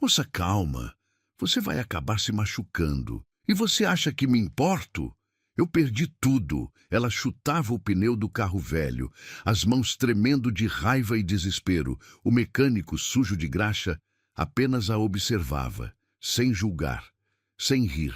Moça, calma. Você vai acabar se machucando. E você acha que me importo? Eu perdi tudo. Ela chutava o pneu do carro velho, as mãos tremendo de raiva e desespero. O mecânico, sujo de graxa, apenas a observava, sem julgar, sem rir.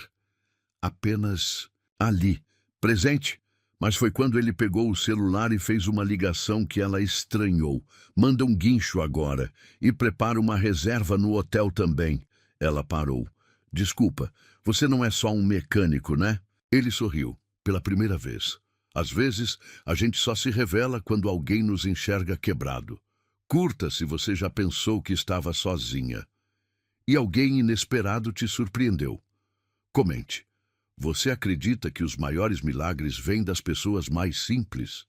Apenas ali, presente. Mas foi quando ele pegou o celular e fez uma ligação que ela estranhou. Manda um guincho agora e prepara uma reserva no hotel também. Ela parou. Desculpa, você não é só um mecânico, né? Ele sorriu, pela primeira vez. Às vezes, a gente só se revela quando alguém nos enxerga quebrado. Curta se você já pensou que estava sozinha. E alguém inesperado te surpreendeu. Comente. Você acredita que os maiores milagres vêm das pessoas mais simples?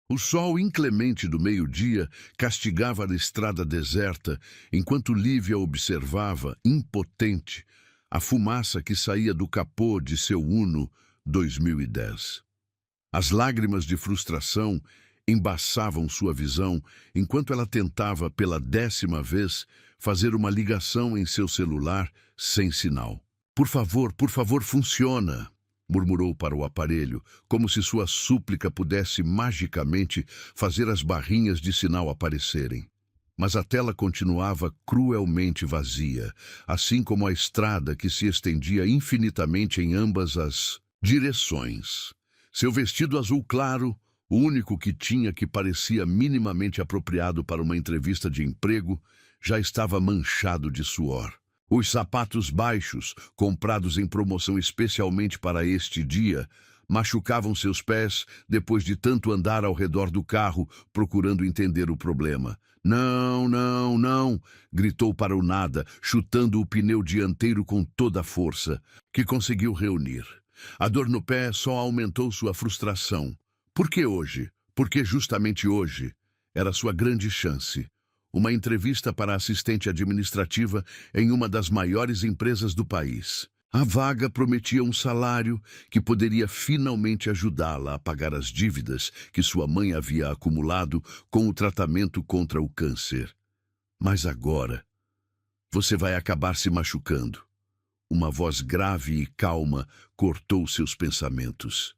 O sol inclemente do meio-dia castigava a estrada deserta, enquanto Lívia observava, impotente, a fumaça que saía do capô de seu Uno 2010. As lágrimas de frustração embaçavam sua visão enquanto ela tentava, pela 10ª vez, fazer uma ligação em seu celular sem sinal. Por favor, funciona!", murmurou para o aparelho, como se sua súplica pudesse magicamente fazer as barrinhas de sinal aparecerem. Mas a tela continuava cruelmente vazia, assim como a estrada que se estendia infinitamente em ambas as direções. Seu vestido azul claro, o único que tinha que parecia minimamente apropriado para uma entrevista de emprego, já estava manchado de suor. Os sapatos baixos, comprados em promoção especialmente para este dia, machucavam seus pés depois de tanto andar ao redor do carro procurando entender o problema. "Não, não, não!", gritou para o nada, chutando o pneu dianteiro com toda a força que conseguiu reunir. A dor no pé só aumentou sua frustração. Por que hoje? Por que justamente hoje? Era sua grande chance. Uma entrevista para assistente administrativa em uma das maiores empresas do país. A vaga prometia um salário que poderia finalmente ajudá-la a pagar as dívidas que sua mãe havia acumulado com o tratamento contra o câncer. Mas agora, você vai acabar se machucando. Uma voz grave e calma cortou seus pensamentos.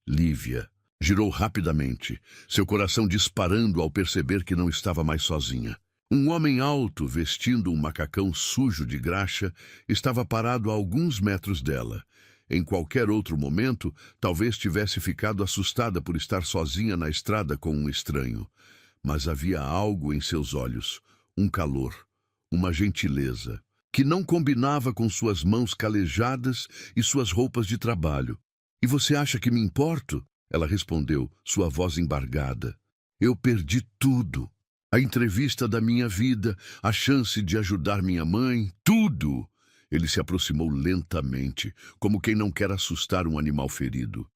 Lívia girou rapidamente, seu coração disparando ao perceber que não estava mais sozinha. Um homem alto, vestindo um macacão sujo de graxa, estava parado a alguns metros dela. Em qualquer outro momento, talvez tivesse ficado assustada por estar sozinha na estrada com um estranho. Mas havia algo em seus olhos, um calor, uma gentileza, que não combinava com suas mãos calejadas e suas roupas de trabalho. "E você acha que me importo?", ela respondeu, sua voz embargada. "Eu perdi tudo. A entrevista da minha vida, a chance de ajudar minha mãe, tudo." Ele se aproximou lentamente, como quem não quer assustar um animal ferido.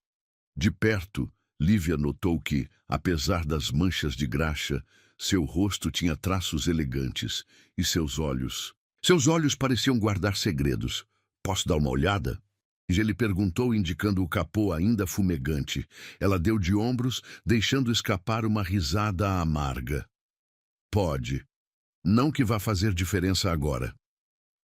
De perto, Lívia notou que, apesar das manchas de graxa, seu rosto tinha traços elegantes e seus olhos pareciam guardar segredos. "Posso dar uma olhada?", ele perguntou, indicando o capô ainda fumegante. Ela deu de ombros, deixando escapar uma risada amarga. "Pode. Não que vá fazer diferença agora."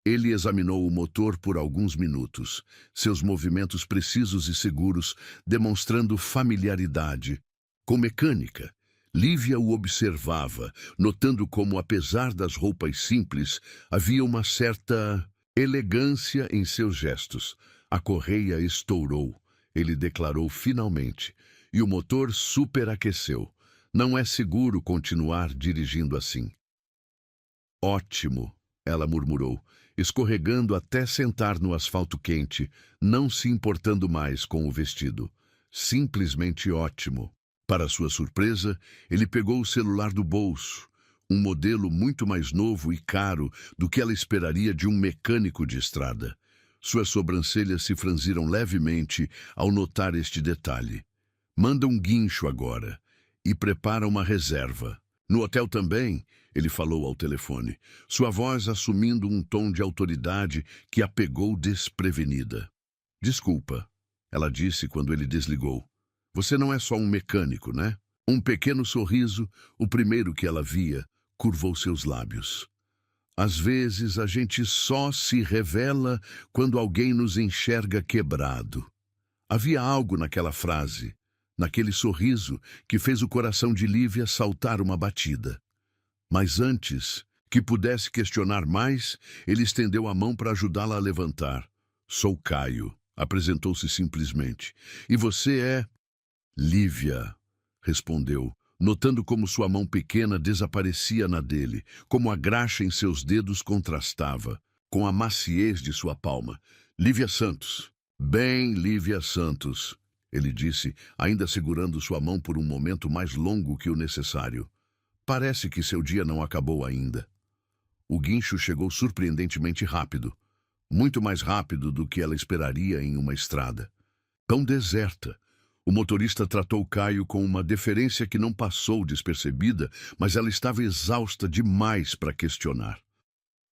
Ele examinou o motor por alguns minutos, seus movimentos precisos e seguros, demonstrando familiaridade. Com mecânica, Lívia o observava, notando como, apesar das roupas simples, havia uma certa elegância em seus gestos. A correia estourou, ele declarou finalmente, e o motor superaqueceu. "Não é seguro continuar dirigindo assim." "Ótimo", ela murmurou, escorregando até sentar no asfalto quente, não se importando mais com o vestido. "Simplesmente ótimo." Para sua surpresa, ele pegou o celular do bolso, um modelo muito mais novo e caro do que ela esperaria de um mecânico de estrada. Suas sobrancelhas se franziram levemente ao notar este detalhe. "Manda um guincho agora e prepara uma reserva. No hotel também", ele falou ao telefone, sua voz assumindo um tom de autoridade que a pegou desprevenida. "Desculpa", ela disse quando ele desligou. "Você não é só um mecânico, né?" Um pequeno sorriso, o primeiro que ela via, curvou seus lábios. Às vezes a gente só se revela quando alguém nos enxerga quebrado. Havia algo naquela frase, naquele sorriso, que fez o coração de Lívia saltar uma batida. Mas antes que pudesse questionar mais, ele estendeu a mão para ajudá-la a levantar. Sou Caio, apresentou-se simplesmente. E você é? Lívia, respondeu, notando como sua mão pequena desaparecia na dele, como a graxa em seus dedos contrastava com a maciez de sua palma. Lívia Santos. Bem, Lívia Santos, ele disse, ainda segurando sua mão por um momento mais longo que o necessário. Parece que seu dia não acabou ainda. O guincho chegou surpreendentemente rápido, muito mais rápido do que ela esperaria em uma estrada. Tão deserta. O motorista tratou Caio com uma deferência que não passou despercebida, mas ela estava exausta demais para questionar.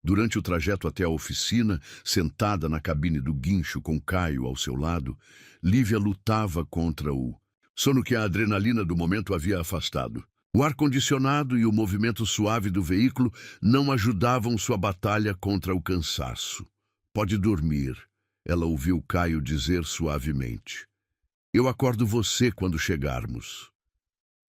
Durante o trajeto até a oficina, sentada na cabine do guincho com Caio ao seu lado, Lívia lutava contra o sono que a adrenalina do momento havia afastado. O ar-condicionado e o movimento suave do veículo não ajudavam sua batalha contra o cansaço. Pode dormir, ela ouviu Caio dizer suavemente. Eu acordo você quando chegarmos.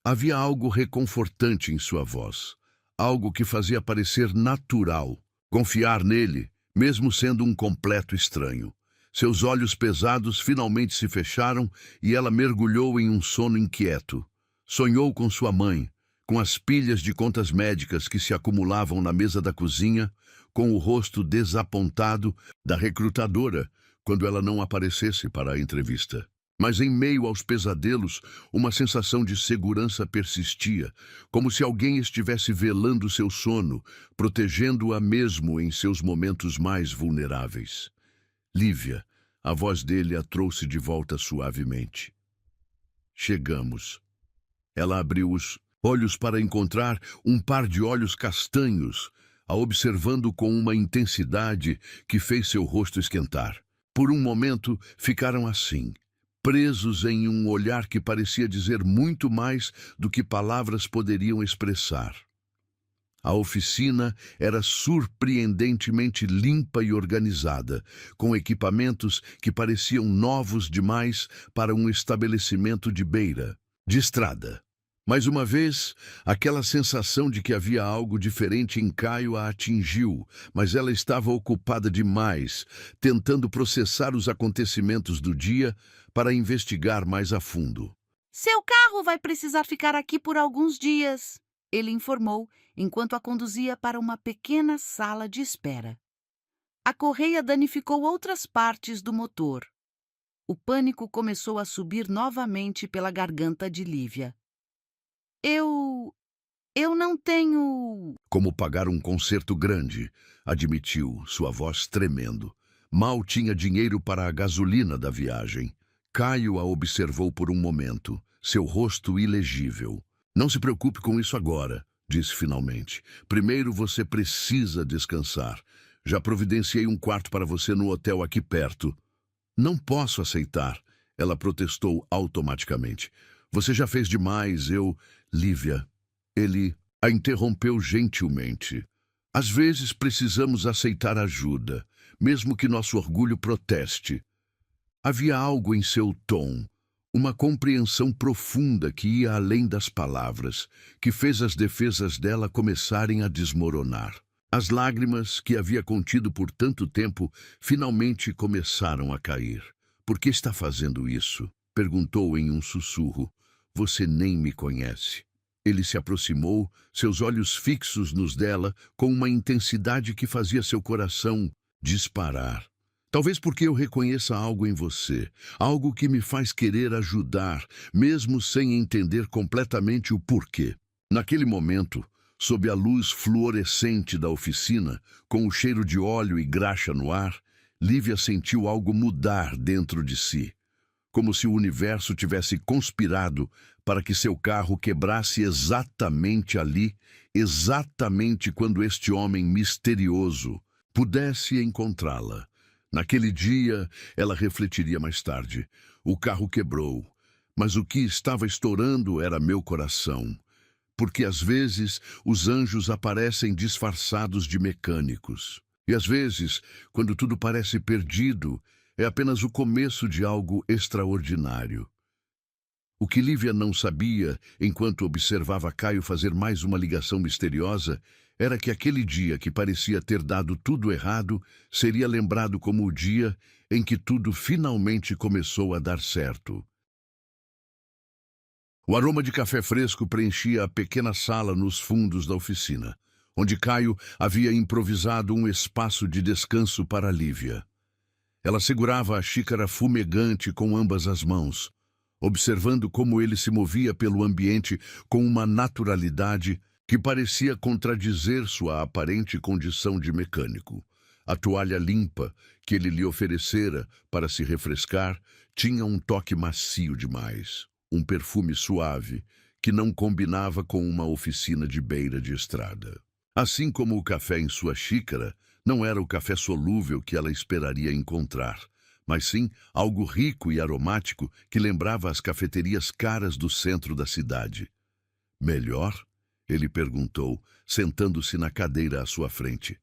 Havia algo reconfortante em sua voz, algo que fazia parecer natural. Confiar nele, mesmo sendo um completo estranho. Seus olhos pesados finalmente se fecharam e ela mergulhou em um sono inquieto. Sonhou com sua mãe, com as pilhas de contas médicas que se acumulavam na mesa da cozinha, com o rosto desapontado da recrutadora quando ela não aparecesse para a entrevista. Mas em meio aos pesadelos, uma sensação de segurança persistia, como se alguém estivesse velando seu sono, protegendo-a mesmo em seus momentos mais vulneráveis. Lívia, a voz dele a trouxe de volta suavemente. Chegamos. Ela abriu os olhos para encontrar um par de olhos castanhos, a observando com uma intensidade que fez seu rosto esquentar. Por um momento, ficaram assim, presos em um olhar que parecia dizer muito mais do que palavras poderiam expressar. A oficina era surpreendentemente limpa e organizada, com equipamentos que pareciam novos demais para um estabelecimento de beira, de estrada. Mais uma vez, aquela sensação de que havia algo diferente em Caio a atingiu, mas ela estava ocupada demais, tentando processar os acontecimentos do dia para investigar mais a fundo. Seu carro vai precisar ficar aqui por alguns dias, ele informou, enquanto a conduzia para uma pequena sala de espera. A correia danificou outras partes do motor. O pânico começou a subir novamente pela garganta de Lívia. Eu não tenho... Como pagar um concerto grande, admitiu, sua voz tremendo. Mal tinha dinheiro para a gasolina da viagem. Caio a observou por um momento, seu rosto ilegível. Não se preocupe com isso agora, disse finalmente. Primeiro você precisa descansar. Já providenciei um quarto para você no hotel aqui perto. Não posso aceitar, ela protestou automaticamente. Você já fez demais, Lívia. Ele a interrompeu gentilmente. Às vezes precisamos aceitar ajuda, mesmo que nosso orgulho proteste. Havia algo em seu tom, uma compreensão profunda que ia além das palavras, que fez as defesas dela começarem a desmoronar. As lágrimas que havia contido por tanto tempo finalmente começaram a cair. Por que está fazendo isso? Perguntou em um sussurro. Você nem me conhece. Ele se aproximou, seus olhos fixos nos dela, com uma intensidade que fazia seu coração disparar. Talvez porque eu reconheça algo em você, algo que me faz querer ajudar, mesmo sem entender completamente o porquê. Naquele momento, sob a luz fluorescente da oficina, com o cheiro de óleo e graxa no ar, Lívia sentiu algo mudar dentro de si, como se o universo tivesse conspirado para que seu carro quebrasse exatamente ali, exatamente quando este homem misterioso pudesse encontrá-la. Naquele dia, ela refletiria mais tarde. O carro quebrou, mas o que estava estourando era meu coração. porque às vezes os anjos aparecem disfarçados de mecânicos. E às vezes, quando tudo parece perdido, é apenas o começo de algo extraordinário. O que Lívia não sabia, enquanto observava Caio fazer mais uma ligação misteriosa, era que aquele dia que parecia ter dado tudo errado seria lembrado como o dia em que tudo finalmente começou a dar certo. O aroma de café fresco preenchia a pequena sala nos fundos da oficina, onde Caio havia improvisado um espaço de descanso para Lívia. Ela segurava a xícara fumegante com ambas as mãos, observando como ele se movia pelo ambiente com uma naturalidade que parecia contradizer sua aparente condição de mecânico. A toalha limpa que ele lhe oferecera para se refrescar tinha um toque macio demais, um perfume suave que não combinava com uma oficina de beira de estrada. Assim como o café em sua xícara, não era o café solúvel que ela esperaria encontrar, mas sim algo rico e aromático que lembrava as cafeterias caras do centro da cidade. Melhor? Ele perguntou, sentando-se na cadeira à sua frente.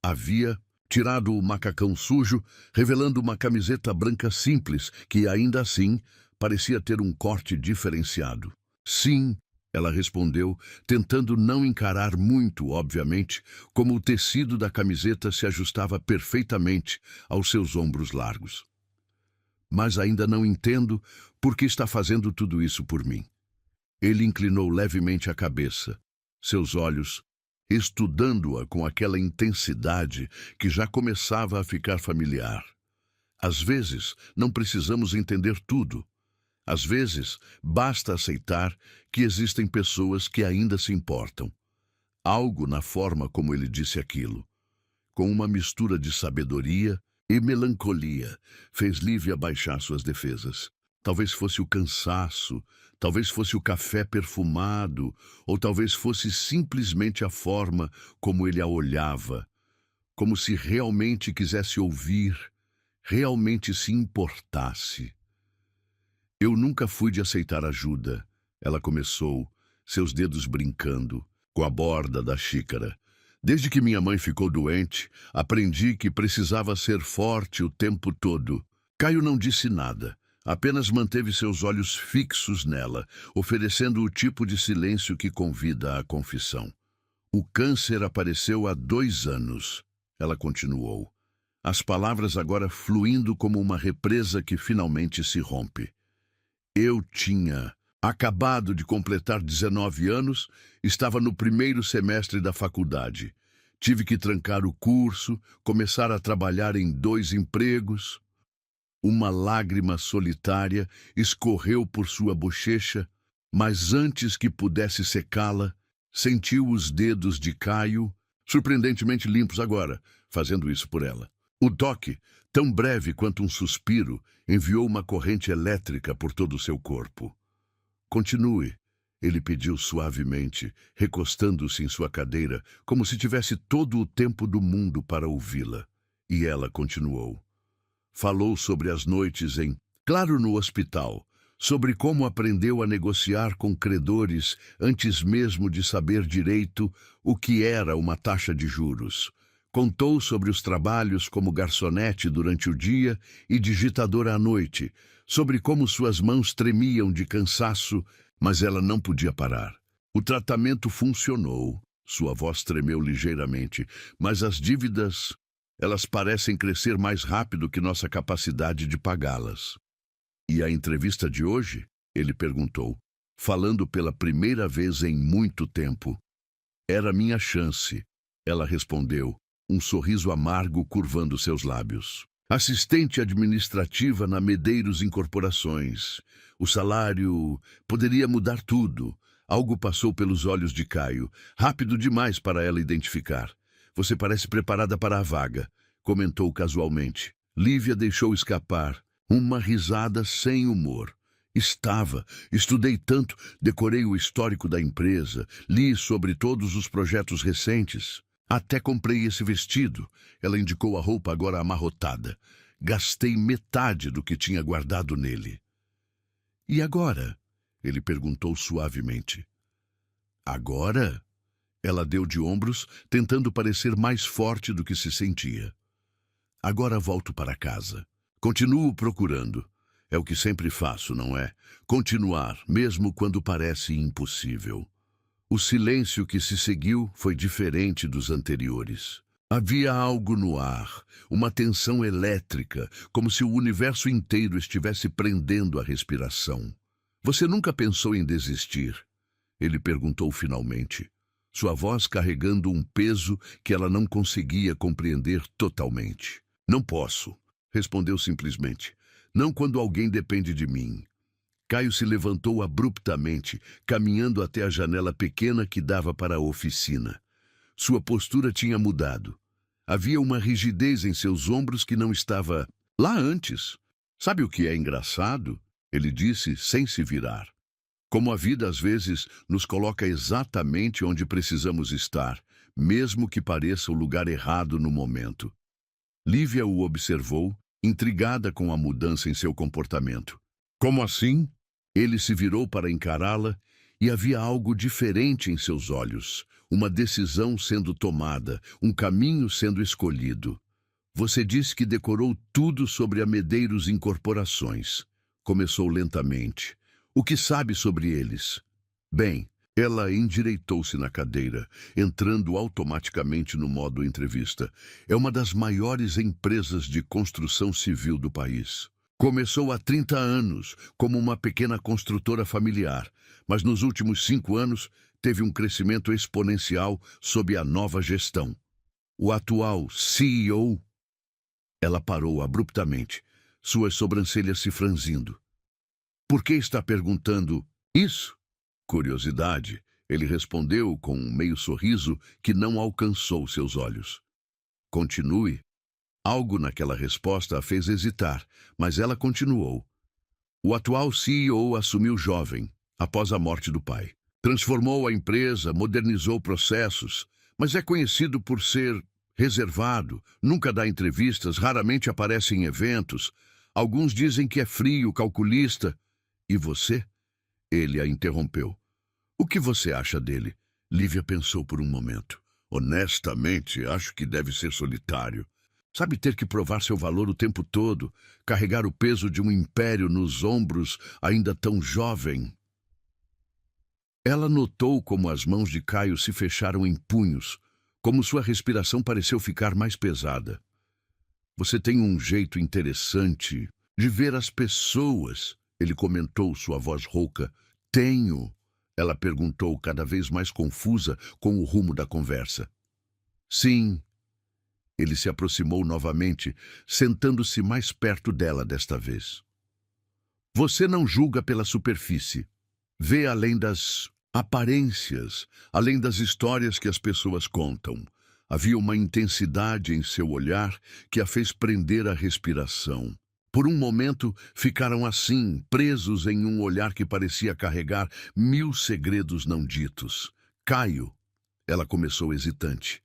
Havia tirado o macacão sujo, revelando uma camiseta branca simples, que ainda assim parecia ter um corte diferenciado. Sim, ela respondeu, tentando não encarar muito, obviamente, como o tecido da camiseta se ajustava perfeitamente aos seus ombros largos. Mas ainda não entendo por que está fazendo tudo isso por mim. Ele inclinou levemente a cabeça, seus olhos estudando-a com aquela intensidade que já começava a ficar familiar. Às vezes, não precisamos entender tudo. Às vezes, basta aceitar que existem pessoas que ainda se importam. Algo na forma como ele disse aquilo, com uma mistura de sabedoria e melancolia, fez Lívia baixar suas defesas. Talvez fosse o cansaço, talvez fosse o café perfumado, ou talvez fosse simplesmente a forma como ele a olhava, como se realmente quisesse ouvir, realmente se importasse. Eu nunca fui de aceitar ajuda, ela começou, seus dedos brincando com a borda da xícara. Desde que minha mãe ficou doente, aprendi que precisava ser forte o tempo todo. Caio não disse nada, apenas manteve seus olhos fixos nela, oferecendo o tipo de silêncio que convida à confissão. O câncer apareceu há 2 anos, ela continuou, as palavras agora fluindo como uma represa que finalmente se rompe. Eu tinha acabado de completar 19 anos, estava no primeiro semestre da faculdade. Tive que trancar o curso, começar a trabalhar em 2 empregos. Uma lágrima solitária escorreu por sua bochecha, mas antes que pudesse secá-la, sentiu os dedos de Caio, surpreendentemente limpos agora, fazendo isso por ela. O toque, tão breve quanto um suspiro, enviou uma corrente elétrica por todo o seu corpo. Continue, ele pediu suavemente, recostando-se em sua cadeira, como se tivesse todo o tempo do mundo para ouvi-la. E ela continuou. Falou sobre as noites claro, no hospital, sobre como aprendeu a negociar com credores antes mesmo de saber direito o que era uma taxa de juros. Contou sobre os trabalhos como garçonete durante o dia e digitadora à noite, sobre como suas mãos tremiam de cansaço, mas ela não podia parar. O tratamento funcionou, sua voz tremeu ligeiramente, mas as dívidas, elas parecem crescer mais rápido que nossa capacidade de pagá-las. E a entrevista de hoje? Ele perguntou, falando pela primeira vez em muito tempo. Era minha chance, ela respondeu, um sorriso amargo curvando seus lábios. Assistente administrativa na Medeiros Incorporações. O salário poderia mudar tudo. Algo passou pelos olhos de Caio, rápido demais para ela identificar. Você parece preparada para a vaga, comentou casualmente. Lívia deixou escapar uma risada sem humor. Estudei tanto, decorei o histórico da empresa, li sobre todos os projetos recentes. Até comprei esse vestido. Ela indicou a roupa agora amarrotada. Gastei metade do que tinha guardado nele. E agora? Ele perguntou suavemente. Agora? Ela deu de ombros, tentando parecer mais forte do que se sentia. Agora volto para casa. Continuo procurando. É o que sempre faço, não é? Continuar, mesmo quando parece impossível. O silêncio que se seguiu foi diferente dos anteriores. Havia algo no ar, uma tensão elétrica, como se o universo inteiro estivesse prendendo a respiração. Você nunca pensou em desistir? Ele perguntou finalmente, sua voz carregando um peso que ela não conseguia compreender totalmente. Não posso, respondeu simplesmente. Não quando alguém depende de mim. Caio se levantou abruptamente, caminhando até a janela pequena que dava para a oficina. Sua postura tinha mudado. Havia uma rigidez em seus ombros que não estava lá antes. Sabe o que é engraçado? Ele disse sem se virar. Como a vida às vezes nos coloca exatamente onde precisamos estar, mesmo que pareça o lugar errado no momento. Lívia o observou, intrigada com a mudança em seu comportamento. Como assim? Ele se virou para encará-la e havia algo diferente em seus olhos. Uma decisão sendo tomada, um caminho sendo escolhido. Você disse que decorou tudo sobre a Medeiros Incorporações. Começou lentamente. O que sabe sobre eles? Bem, ela endireitou-se na cadeira, entrando automaticamente no modo entrevista. É uma das maiores empresas de construção civil do país. Começou há 30 anos, como uma pequena construtora familiar, mas nos últimos 5 anos teve um crescimento exponencial sob a nova gestão. O atual CEO... Ela parou abruptamente, suas sobrancelhas se franzindo. Por que está perguntando isso? Curiosidade, ele respondeu com um meio sorriso que não alcançou seus olhos. Continue. Algo naquela resposta a fez hesitar, mas ela continuou. O atual CEO assumiu jovem, após a morte do pai. Transformou a empresa, modernizou processos, mas é conhecido por ser reservado, nunca dá entrevistas, raramente aparece em eventos. Alguns dizem que é frio, calculista. E você? Ele a interrompeu. O que você acha dele? Lívia pensou por um momento. Honestamente, acho que deve ser solitário. Sabe ter que provar seu valor o tempo todo, carregar o peso de um império nos ombros, ainda tão jovem. Ela notou como as mãos de Caio se fecharam em punhos, como sua respiração pareceu ficar mais pesada. Você tem um jeito interessante de ver as pessoas, ele comentou, sua voz rouca. Tenho, ela perguntou, cada vez mais confusa com o rumo da conversa. Sim. Ele se aproximou novamente, sentando-se mais perto dela desta vez. Você não julga pela superfície. Vê além das aparências, além das histórias que as pessoas contam. Havia uma intensidade em seu olhar que a fez prender a respiração. Por um momento, ficaram assim, presos em um olhar que parecia carregar 1000 segredos não ditos. Caio, ela começou hesitante.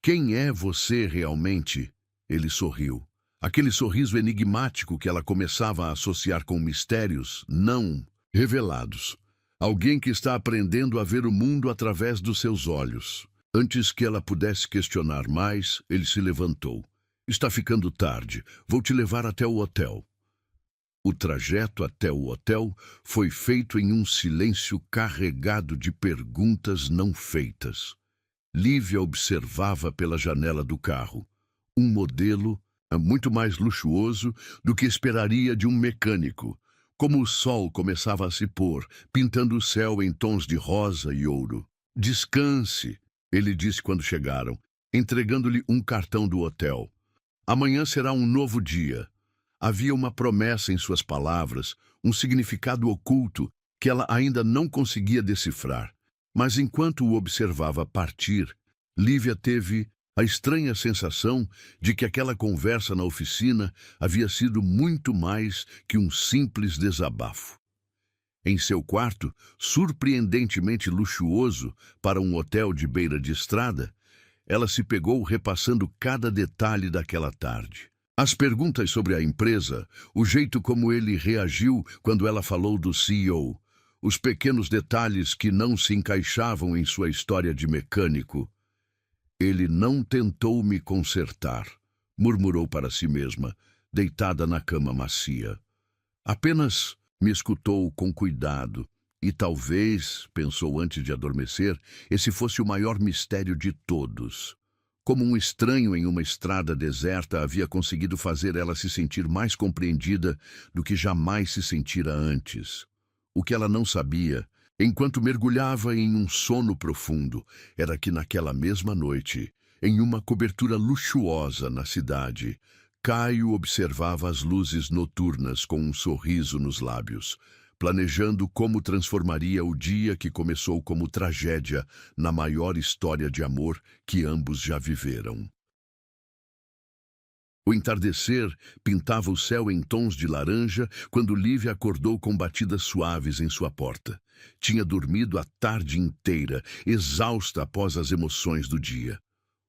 Quem é você realmente? Ele sorriu. Aquele sorriso enigmático que ela começava a associar com mistérios não revelados. Alguém que está aprendendo a ver o mundo através dos seus olhos. Antes que ela pudesse questionar mais, ele se levantou. Está ficando tarde. Vou te levar até o hotel. O trajeto até o hotel foi feito em um silêncio carregado de perguntas não feitas. Lívia observava pela janela do carro. Um modelo muito mais luxuoso do que esperaria de um mecânico. Como o sol começava a se pôr, pintando o céu em tons de rosa e ouro. Descanse, ele disse quando chegaram, entregando-lhe um cartão do hotel. Amanhã será um novo dia. Havia uma promessa em suas palavras, um significado oculto que ela ainda não conseguia decifrar. Mas enquanto o observava partir, Lívia teve a estranha sensação de que aquela conversa na oficina havia sido muito mais que um simples desabafo. Em seu quarto, surpreendentemente luxuoso para um hotel de beira de estrada, ela se pegou repassando cada detalhe daquela tarde. As perguntas sobre a empresa, o jeito como ele reagiu quando ela falou do CEO, os pequenos detalhes que não se encaixavam em sua história de mecânico. Ele não tentou me consertar, murmurou para si mesma, deitada na cama macia. Apenas me escutou com cuidado, e talvez, pensou antes de adormecer, esse fosse o maior mistério de todos. Como um estranho em uma estrada deserta havia conseguido fazer ela se sentir mais compreendida do que jamais se sentira antes. O que ela não sabia, enquanto mergulhava em um sono profundo, era que naquela mesma noite, em uma cobertura luxuosa na cidade, Caio observava as luzes noturnas com um sorriso nos lábios, planejando como transformaria o dia que começou como tragédia na maior história de amor que ambos já viveram. O entardecer pintava o céu em tons de laranja quando Lívia acordou com batidas suaves em sua porta. Tinha dormido a tarde inteira, exausta após as emoções do dia.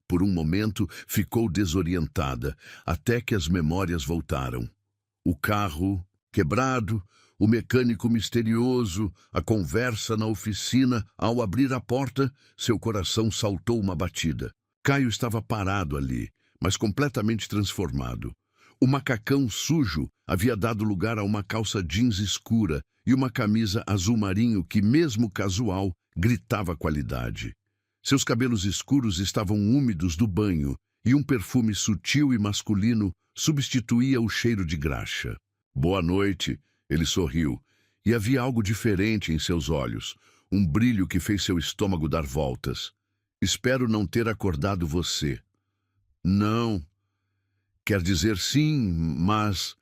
Por um momento, ficou desorientada, até que as memórias voltaram. O carro quebrado, o mecânico misterioso, a conversa na oficina. Ao abrir a porta, seu coração saltou uma batida. Caio estava parado ali, mas completamente transformado. O macacão sujo havia dado lugar a uma calça jeans escura e uma camisa azul marinho que, mesmo casual, gritava qualidade. Seus cabelos escuros estavam úmidos do banho e um perfume sutil e masculino substituía o cheiro de graxa. Boa noite, ele sorriu, e havia algo diferente em seus olhos, um brilho que fez seu estômago dar voltas. Espero não ter acordado você. Não. Quer dizer sim, mas...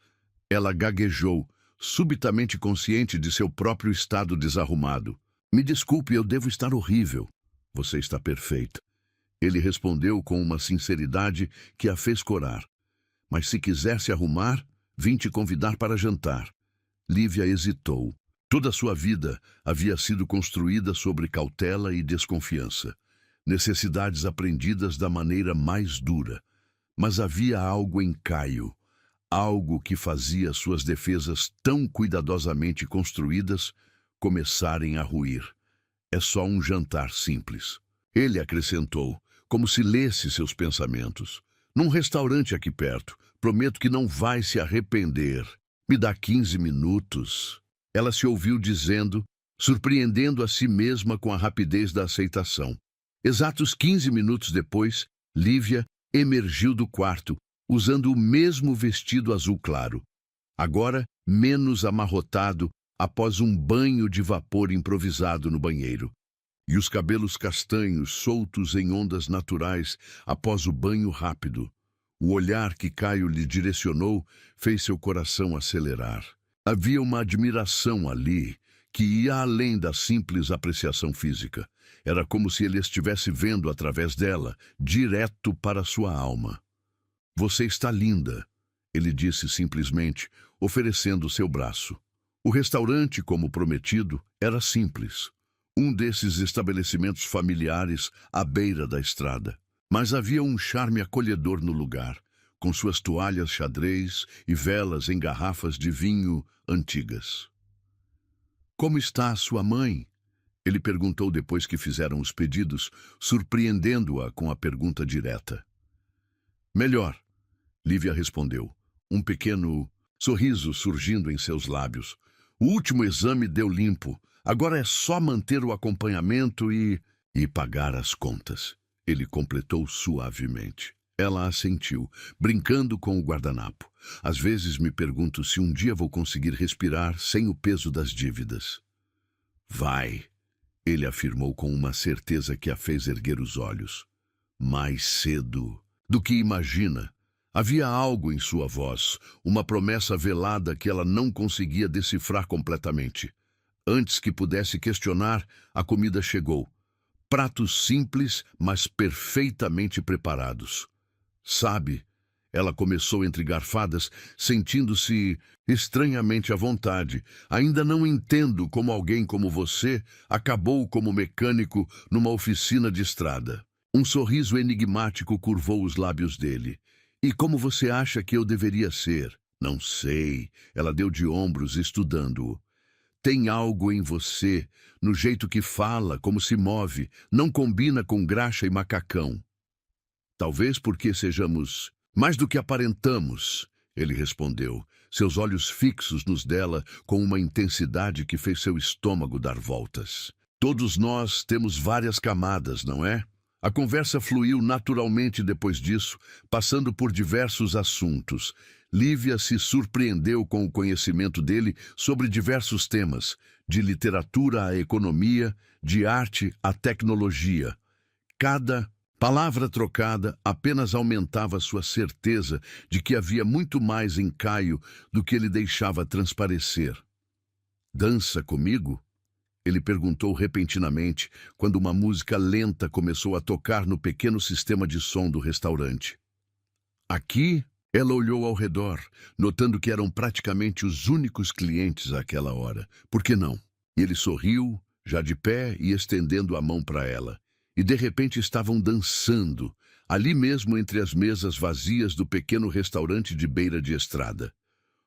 Ela gaguejou, subitamente consciente de seu próprio estado desarrumado. Me desculpe, eu devo estar horrível. Você está perfeita. Ele respondeu com uma sinceridade que a fez corar. Mas se quiser se arrumar, vim te convidar para jantar. Lívia hesitou. Toda sua vida havia sido construída sobre cautela e desconfiança. Necessidades aprendidas da maneira mais dura. Mas havia algo em Caio. Algo que fazia suas defesas tão cuidadosamente construídas começarem a ruir. É só um jantar simples. Ele acrescentou, como se lesse seus pensamentos. Num restaurante aqui perto. Prometo que não vai se arrepender. Me dá 15 minutos. Ela se ouviu dizendo, surpreendendo a si mesma com a rapidez da aceitação. Exatos 15 minutos depois, Lívia emergiu do quarto, usando o mesmo vestido azul claro. Agora, menos amarrotado, após um banho de vapor improvisado no banheiro. E os cabelos castanhos soltos em ondas naturais após o banho rápido. O olhar que Caio lhe direcionou fez seu coração acelerar. Havia uma admiração ali que ia além da simples apreciação física. Era como se ele estivesse vendo através dela, direto para sua alma. Você está linda, ele disse simplesmente, oferecendo seu braço. O restaurante, como prometido, era simples. Um desses estabelecimentos familiares à beira da estrada. Mas havia um charme acolhedor no lugar, com suas toalhas xadrez e velas em garrafas de vinho antigas. Como está a sua mãe? Ele perguntou depois que fizeram os pedidos, surpreendendo-a com a pergunta direta. Melhor, Lívia respondeu, um pequeno sorriso surgindo em seus lábios. O último exame deu limpo. Agora é só manter o acompanhamento e pagar as contas. Ele completou suavemente. Ela assentiu, brincando com o guardanapo. Às vezes me pergunto se um dia vou conseguir respirar sem o peso das dívidas. Vai, ele afirmou com uma certeza que a fez erguer os olhos. Mais cedo do que imagina. Havia algo em sua voz, uma promessa velada que ela não conseguia decifrar completamente. Antes que pudesse questionar, a comida chegou. Pratos simples, mas perfeitamente preparados. Sabe, ela começou entre garfadas, sentindo-se estranhamente à vontade. Ainda não entendo como alguém como você acabou como mecânico numa oficina de estrada. Um sorriso enigmático curvou os lábios dele. E como você acha que eu deveria ser? Não sei. Ela deu de ombros, estudando-o. Tem algo em você, no jeito que fala, como se move, não combina com graxa e macacão. Talvez porque sejamos mais do que aparentamos, ele respondeu, seus olhos fixos nos dela com uma intensidade que fez seu estômago dar voltas. Todos nós temos várias camadas, não é? A conversa fluiu naturalmente depois disso, passando por diversos assuntos. Lívia se surpreendeu com o conhecimento dele sobre diversos temas, de literatura à economia, de arte à tecnologia. Cada palavra trocada apenas aumentava sua certeza de que havia muito mais em Caio do que ele deixava transparecer. "Dança comigo?" Ele perguntou repentinamente, quando uma música lenta começou a tocar no pequeno sistema de som do restaurante. Aqui, ela olhou ao redor, notando que eram praticamente os únicos clientes àquela hora. Por que não? Ele sorriu, já de pé e estendendo a mão para ela. E de repente estavam dançando, ali mesmo entre as mesas vazias do pequeno restaurante de beira de estrada.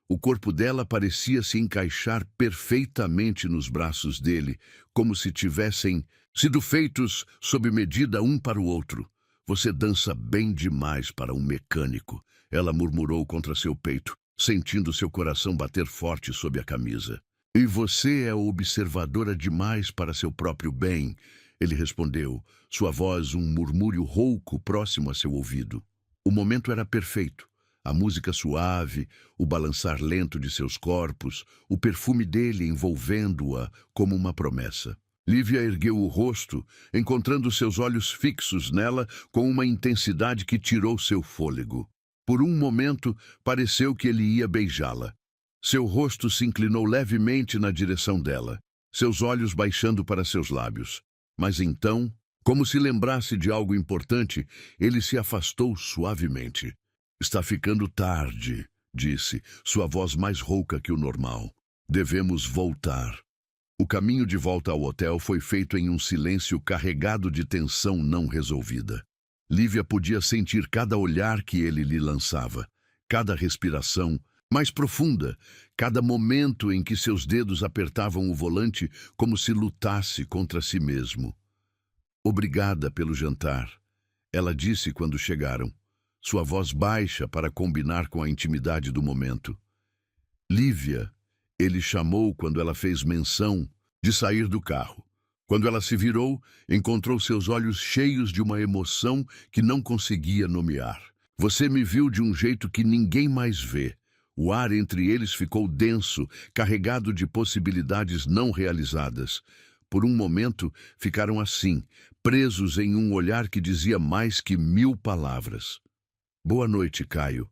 O corpo dela parecia se encaixar perfeitamente nos braços dele, como se tivessem sido feitos sob medida um para o outro. "Você dança bem demais para um mecânico", ela murmurou contra seu peito, sentindo seu coração bater forte sob a camisa. "E você é observadora demais para seu próprio bem", ele respondeu, sua voz um murmúrio rouco próximo a seu ouvido. O momento era perfeito. A música suave, o balançar lento de seus corpos, o perfume dele envolvendo-a como uma promessa. Lívia ergueu o rosto, encontrando seus olhos fixos nela com uma intensidade que tirou seu fôlego. Por um momento, pareceu que ele ia beijá-la. Seu rosto se inclinou levemente na direção dela, seus olhos baixando para seus lábios. Mas então, como se lembrasse de algo importante, ele se afastou suavemente. "Está ficando tarde", disse, sua voz mais rouca que o normal. "Devemos voltar." O caminho de volta ao hotel foi feito em um silêncio carregado de tensão não resolvida. Lívia podia sentir cada olhar que ele lhe lançava, cada respiração mais profunda, cada momento em que seus dedos apertavam o volante como se lutasse contra si mesmo. "Obrigada pelo jantar", ela disse quando chegaram, sua voz baixa para combinar com a intimidade do momento. "Lívia", ele chamou quando ela fez menção de sair do carro. Quando ela se virou, encontrou seus olhos cheios de uma emoção que não conseguia nomear. "Você me viu de um jeito que ninguém mais vê." O ar entre eles ficou denso, carregado de possibilidades não realizadas. Por um momento, ficaram assim, presos em um olhar que dizia mais que 1000 palavras. "Boa noite, Caio",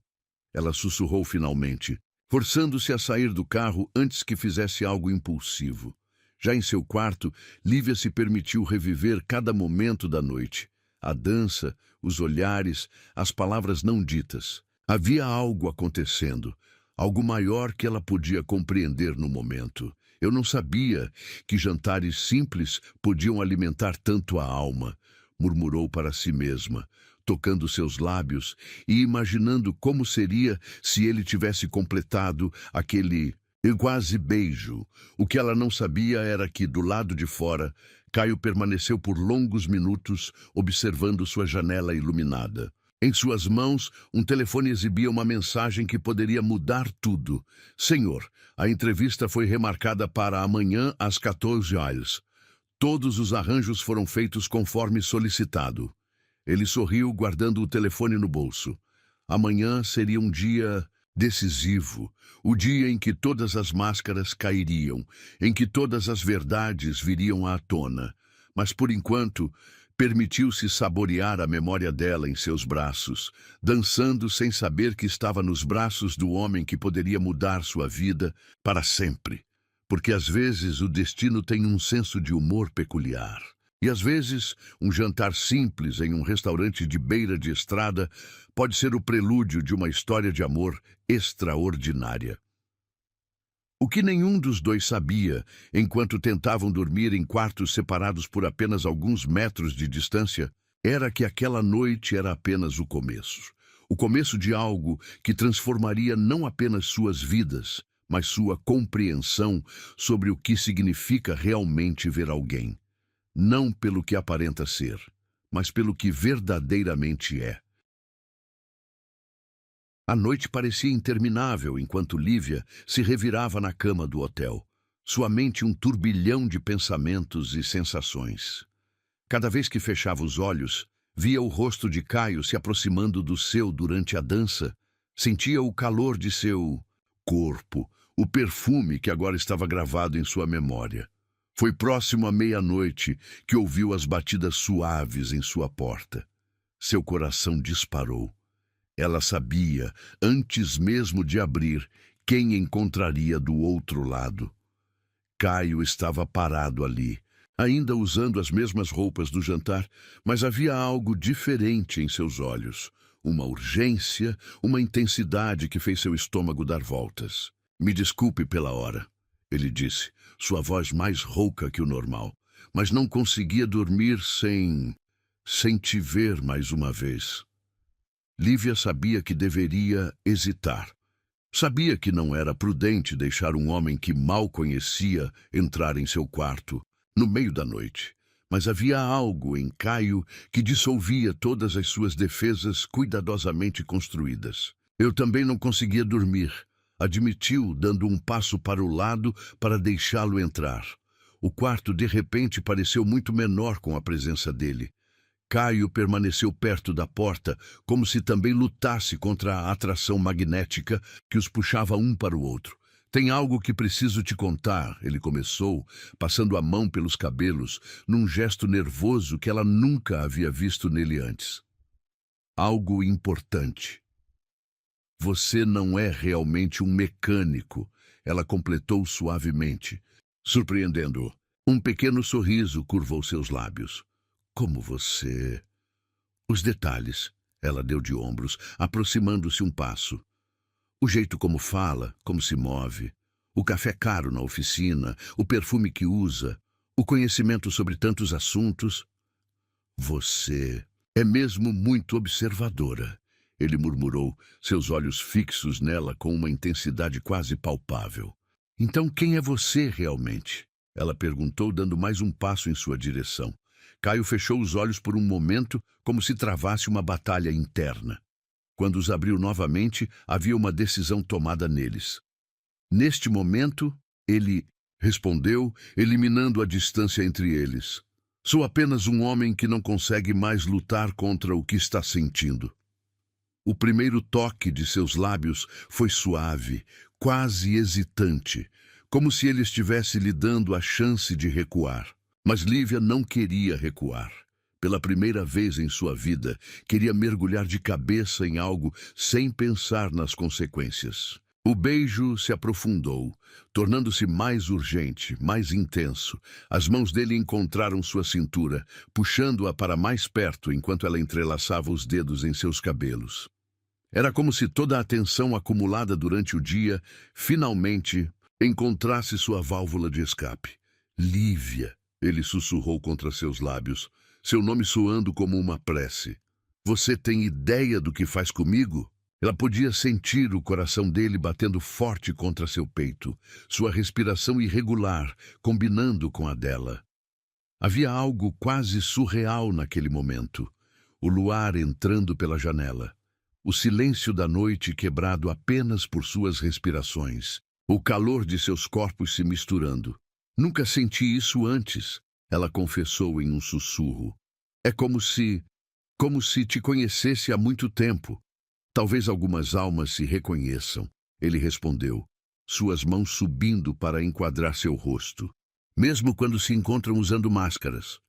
ela sussurrou finalmente, forçando-se a sair do carro antes que fizesse algo impulsivo. Já em seu quarto, Lívia se permitiu reviver cada momento da noite. A dança, os olhares, as palavras não ditas. Havia algo acontecendo, algo maior que ela podia compreender no momento. "Eu não sabia que jantares simples podiam alimentar tanto a alma", murmurou para si mesma, tocando seus lábios e imaginando como seria se ele tivesse completado aquele quase beijo. O que ela não sabia era que, do lado de fora, Caio permaneceu por longos minutos observando sua janela iluminada. Em suas mãos, um telefone exibia uma mensagem que poderia mudar tudo. "Senhor, a entrevista foi remarcada para amanhã às 14 horas. Todos os arranjos foram feitos conforme solicitado." Ele sorriu, guardando o telefone no bolso. Amanhã seria um dia decisivo, o dia em que todas as máscaras cairiam, em que todas as verdades viriam à tona. Mas, por enquanto, permitiu-se saborear a memória dela em seus braços, dançando sem saber que estava nos braços do homem que poderia mudar sua vida para sempre. Porque às vezes o destino tem um senso de humor peculiar. E às vezes, um jantar simples em um restaurante de beira de estrada pode ser o prelúdio de uma história de amor extraordinária. O que nenhum dos dois sabia, enquanto tentavam dormir em quartos separados por apenas alguns metros de distância, era que aquela noite era apenas o começo. O começo de algo que transformaria não apenas suas vidas, mas sua compreensão sobre o que significa realmente ver alguém, não pelo que aparenta ser, mas pelo que verdadeiramente é. A noite parecia interminável enquanto Lívia se revirava na cama do hotel, sua mente um turbilhão de pensamentos e sensações. Cada vez que fechava os olhos, via o rosto de Caio se aproximando do seu durante a dança, sentia o calor de seu corpo, o perfume que agora estava gravado em sua memória. Foi próximo à meia-noite que ouviu as batidas suaves em sua porta. Seu coração disparou. Ela sabia, antes mesmo de abrir, quem encontraria do outro lado. Caio estava parado ali, ainda usando as mesmas roupas do jantar, mas havia algo diferente em seus olhos. Uma urgência, uma intensidade que fez seu estômago dar voltas. "Me desculpe pela hora", ele disse, sua voz mais rouca que o normal, mas não conseguia dormir sem te ver mais uma vez. Lívia sabia que deveria hesitar. Sabia que não era prudente deixar um homem que mal conhecia entrar em seu quarto, no meio da noite. Mas havia algo em Caio que dissolvia todas as suas defesas cuidadosamente construídas. "Eu também não conseguia dormir", admitiu, dando um passo para o lado para deixá-lo entrar. O quarto, de repente, pareceu muito menor com a presença dele. Caio permaneceu perto da porta, como se também lutasse contra a atração magnética que os puxava um para o outro. "Tem algo que preciso te contar", ele começou, passando a mão pelos cabelos, num gesto nervoso que ela nunca havia visto nele antes. "Algo importante. Você não é realmente um mecânico", ela completou suavemente, surpreendendo-o. Um pequeno sorriso curvou seus lábios. "Como você..." "Os detalhes", ela deu de ombros, aproximando-se um passo. "O jeito como fala, como se move, o café caro na oficina, o perfume que usa, o conhecimento sobre tantos assuntos." "Você é mesmo muito observadora", ele murmurou, seus olhos fixos nela com uma intensidade quase palpável. "Então quem é você realmente?" ela perguntou, dando mais um passo em sua direção. Caio fechou os olhos por um momento, como se travasse uma batalha interna. Quando os abriu novamente, havia uma decisão tomada neles. Neste momento, ele respondeu, eliminando a distância entre eles. "Sou apenas um homem que não consegue mais lutar contra o que está sentindo." O primeiro toque de seus lábios foi suave, quase hesitante, como se ele estivesse lhe dando a chance de recuar. Mas Lívia não queria recuar. Pela primeira vez em sua vida, queria mergulhar de cabeça em algo sem pensar nas consequências. O beijo se aprofundou, tornando-se mais urgente, mais intenso. As mãos dele encontraram sua cintura, puxando-a para mais perto enquanto ela entrelaçava os dedos em seus cabelos. Era como se toda a tensão acumulada durante o dia, finalmente, encontrasse sua válvula de escape. "Lívia", ele sussurrou contra seus lábios, seu nome soando como uma prece. "Você tem ideia do que faz comigo?" Ela podia sentir o coração dele batendo forte contra seu peito, sua respiração irregular, combinando com a dela. Havia algo quase surreal naquele momento. O luar entrando pela janela. O silêncio da noite quebrado apenas por suas respirações. O calor de seus corpos se misturando. "Nunca senti isso antes", ela confessou em um sussurro. "É como se te conhecesse há muito tempo. Talvez algumas almas se reconheçam", ele respondeu, suas mãos subindo para enquadrar seu rosto. "Mesmo quando se encontram usando máscaras."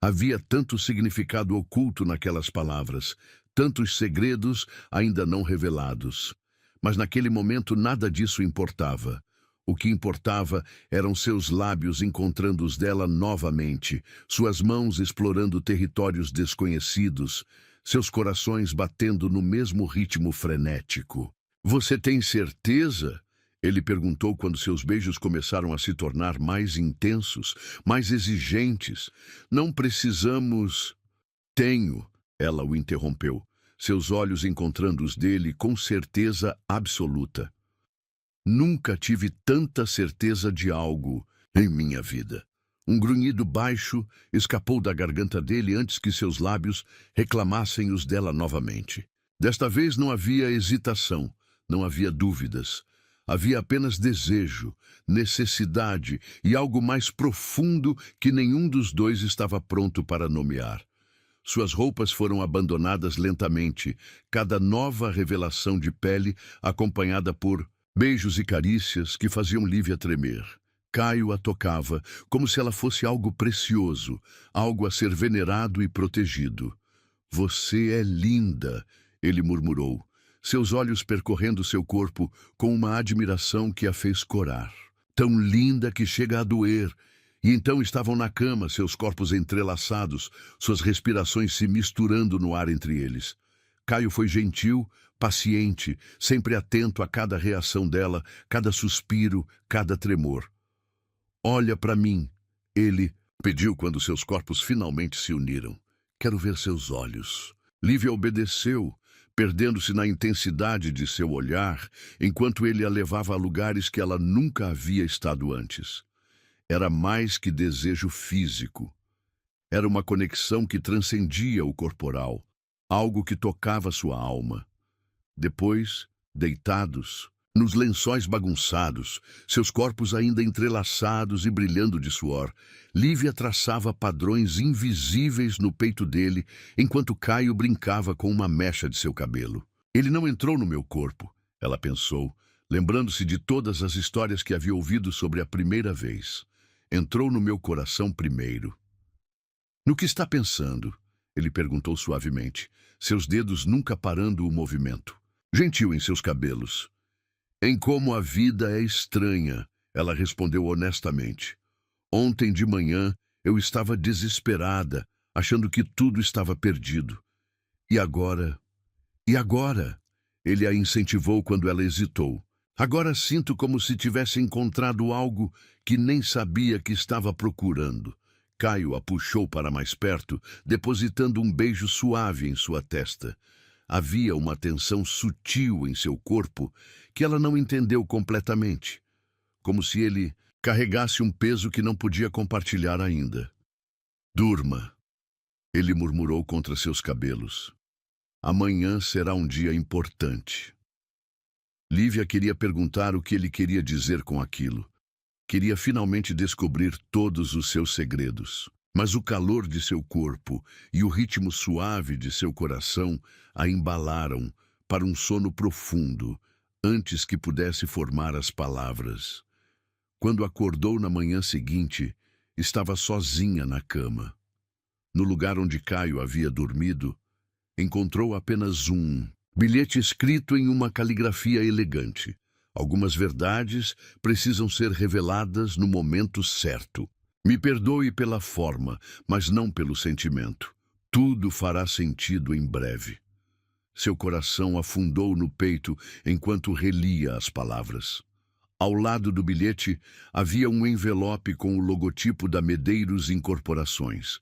Havia tanto significado oculto naquelas palavras, tantos segredos ainda não revelados. Mas naquele momento nada disso importava. O que importava eram seus lábios encontrando os dela novamente, suas mãos explorando territórios desconhecidos, seus corações batendo no mesmo ritmo frenético. "Você tem certeza?" ele perguntou quando seus beijos começaram a se tornar mais intensos, mais exigentes. "Não precisamos..." "Tenho", ela o interrompeu, seus olhos encontrando os dele com certeza absoluta. Nunca tive tanta certeza de algo em minha vida. Um grunhido baixo escapou da garganta dele antes que seus lábios reclamassem os dela novamente. Desta vez não havia hesitação, não havia dúvidas. Havia apenas desejo, necessidade e algo mais profundo que nenhum dos dois estava pronto para nomear. Suas roupas foram abandonadas lentamente, cada nova revelação de pele acompanhada por beijos e carícias que faziam Lívia tremer. Caio a tocava como se ela fosse algo precioso, algo a ser venerado e protegido. "Você é linda", ele murmurou, seus olhos percorrendo seu corpo com uma admiração que a fez corar. Tão linda que chega a doer. E então estavam na cama, seus corpos entrelaçados, suas respirações se misturando no ar entre eles. Caio foi gentil, paciente, sempre atento a cada reação dela, cada suspiro, cada tremor. "Olha para mim", ele pediu quando seus corpos finalmente se uniram. "Quero ver seus olhos." Lívia obedeceu, perdendo-se na intensidade de seu olhar, enquanto ele a levava a lugares que ela nunca havia estado antes. Era mais que desejo físico. Era uma conexão que transcendia o corporal, algo que tocava sua alma. Depois, deitados, nos lençóis bagunçados, seus corpos ainda entrelaçados e brilhando de suor, Lívia traçava padrões invisíveis no peito dele, enquanto Caio brincava com uma mecha de seu cabelo. "Ele não entrou no meu corpo", ela pensou, lembrando-se de todas as histórias que havia ouvido sobre a primeira vez. "Entrou no meu coração primeiro." "No que está pensando?" ele perguntou suavemente, seus dedos nunca parando o movimento. Gentil em seus cabelos. "Em como a vida é estranha", ela respondeu honestamente. "Ontem de manhã eu estava desesperada, achando que tudo estava perdido. E agora? E agora?" Ele a incentivou quando ela hesitou. "Agora sinto como se tivesse encontrado algo que nem sabia que estava procurando." Caio a puxou para mais perto, depositando um beijo suave em sua testa. Havia uma tensão sutil em seu corpo que ela não entendeu completamente, como se ele carregasse um peso que não podia compartilhar ainda. "Durma", ele murmurou contra seus cabelos. "Amanhã será um dia importante." Lívia queria perguntar o que ele queria dizer com aquilo. Queria finalmente descobrir todos os seus segredos. Mas o calor de seu corpo e o ritmo suave de seu coração a embalaram para um sono profundo, antes que pudesse formar as palavras. Quando acordou na manhã seguinte, estava sozinha na cama. No lugar onde Caio havia dormido, encontrou apenas um bilhete escrito em uma caligrafia elegante. "Algumas verdades precisam ser reveladas no momento certo. Me perdoe pela forma, mas não pelo sentimento. Tudo fará sentido em breve." Seu coração afundou no peito enquanto relia as palavras. Ao lado do bilhete havia um envelope com o logotipo da Medeiros Incorporações.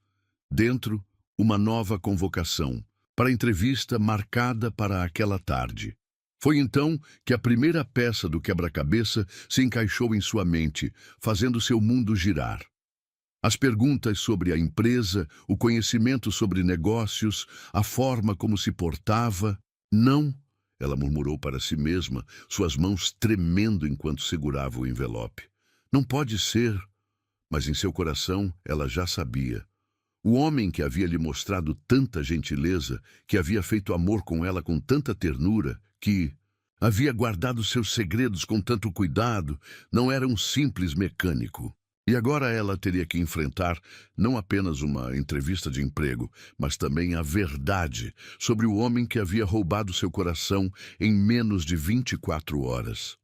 Dentro, uma nova convocação, para a entrevista marcada para aquela tarde. Foi então que a primeira peça do quebra-cabeça se encaixou em sua mente, fazendo seu mundo girar. As perguntas sobre a empresa, o conhecimento sobre negócios, a forma como se portava. "Não", ela murmurou para si mesma, suas mãos tremendo enquanto segurava o envelope. "Não pode ser." Mas em seu coração ela já sabia. O homem que havia lhe mostrado tanta gentileza, que havia feito amor com ela com tanta ternura, que havia guardado seus segredos com tanto cuidado, não era um simples mecânico. E agora ela teria que enfrentar não apenas uma entrevista de emprego, mas também a verdade sobre o homem que havia roubado seu coração em menos de 24 horas.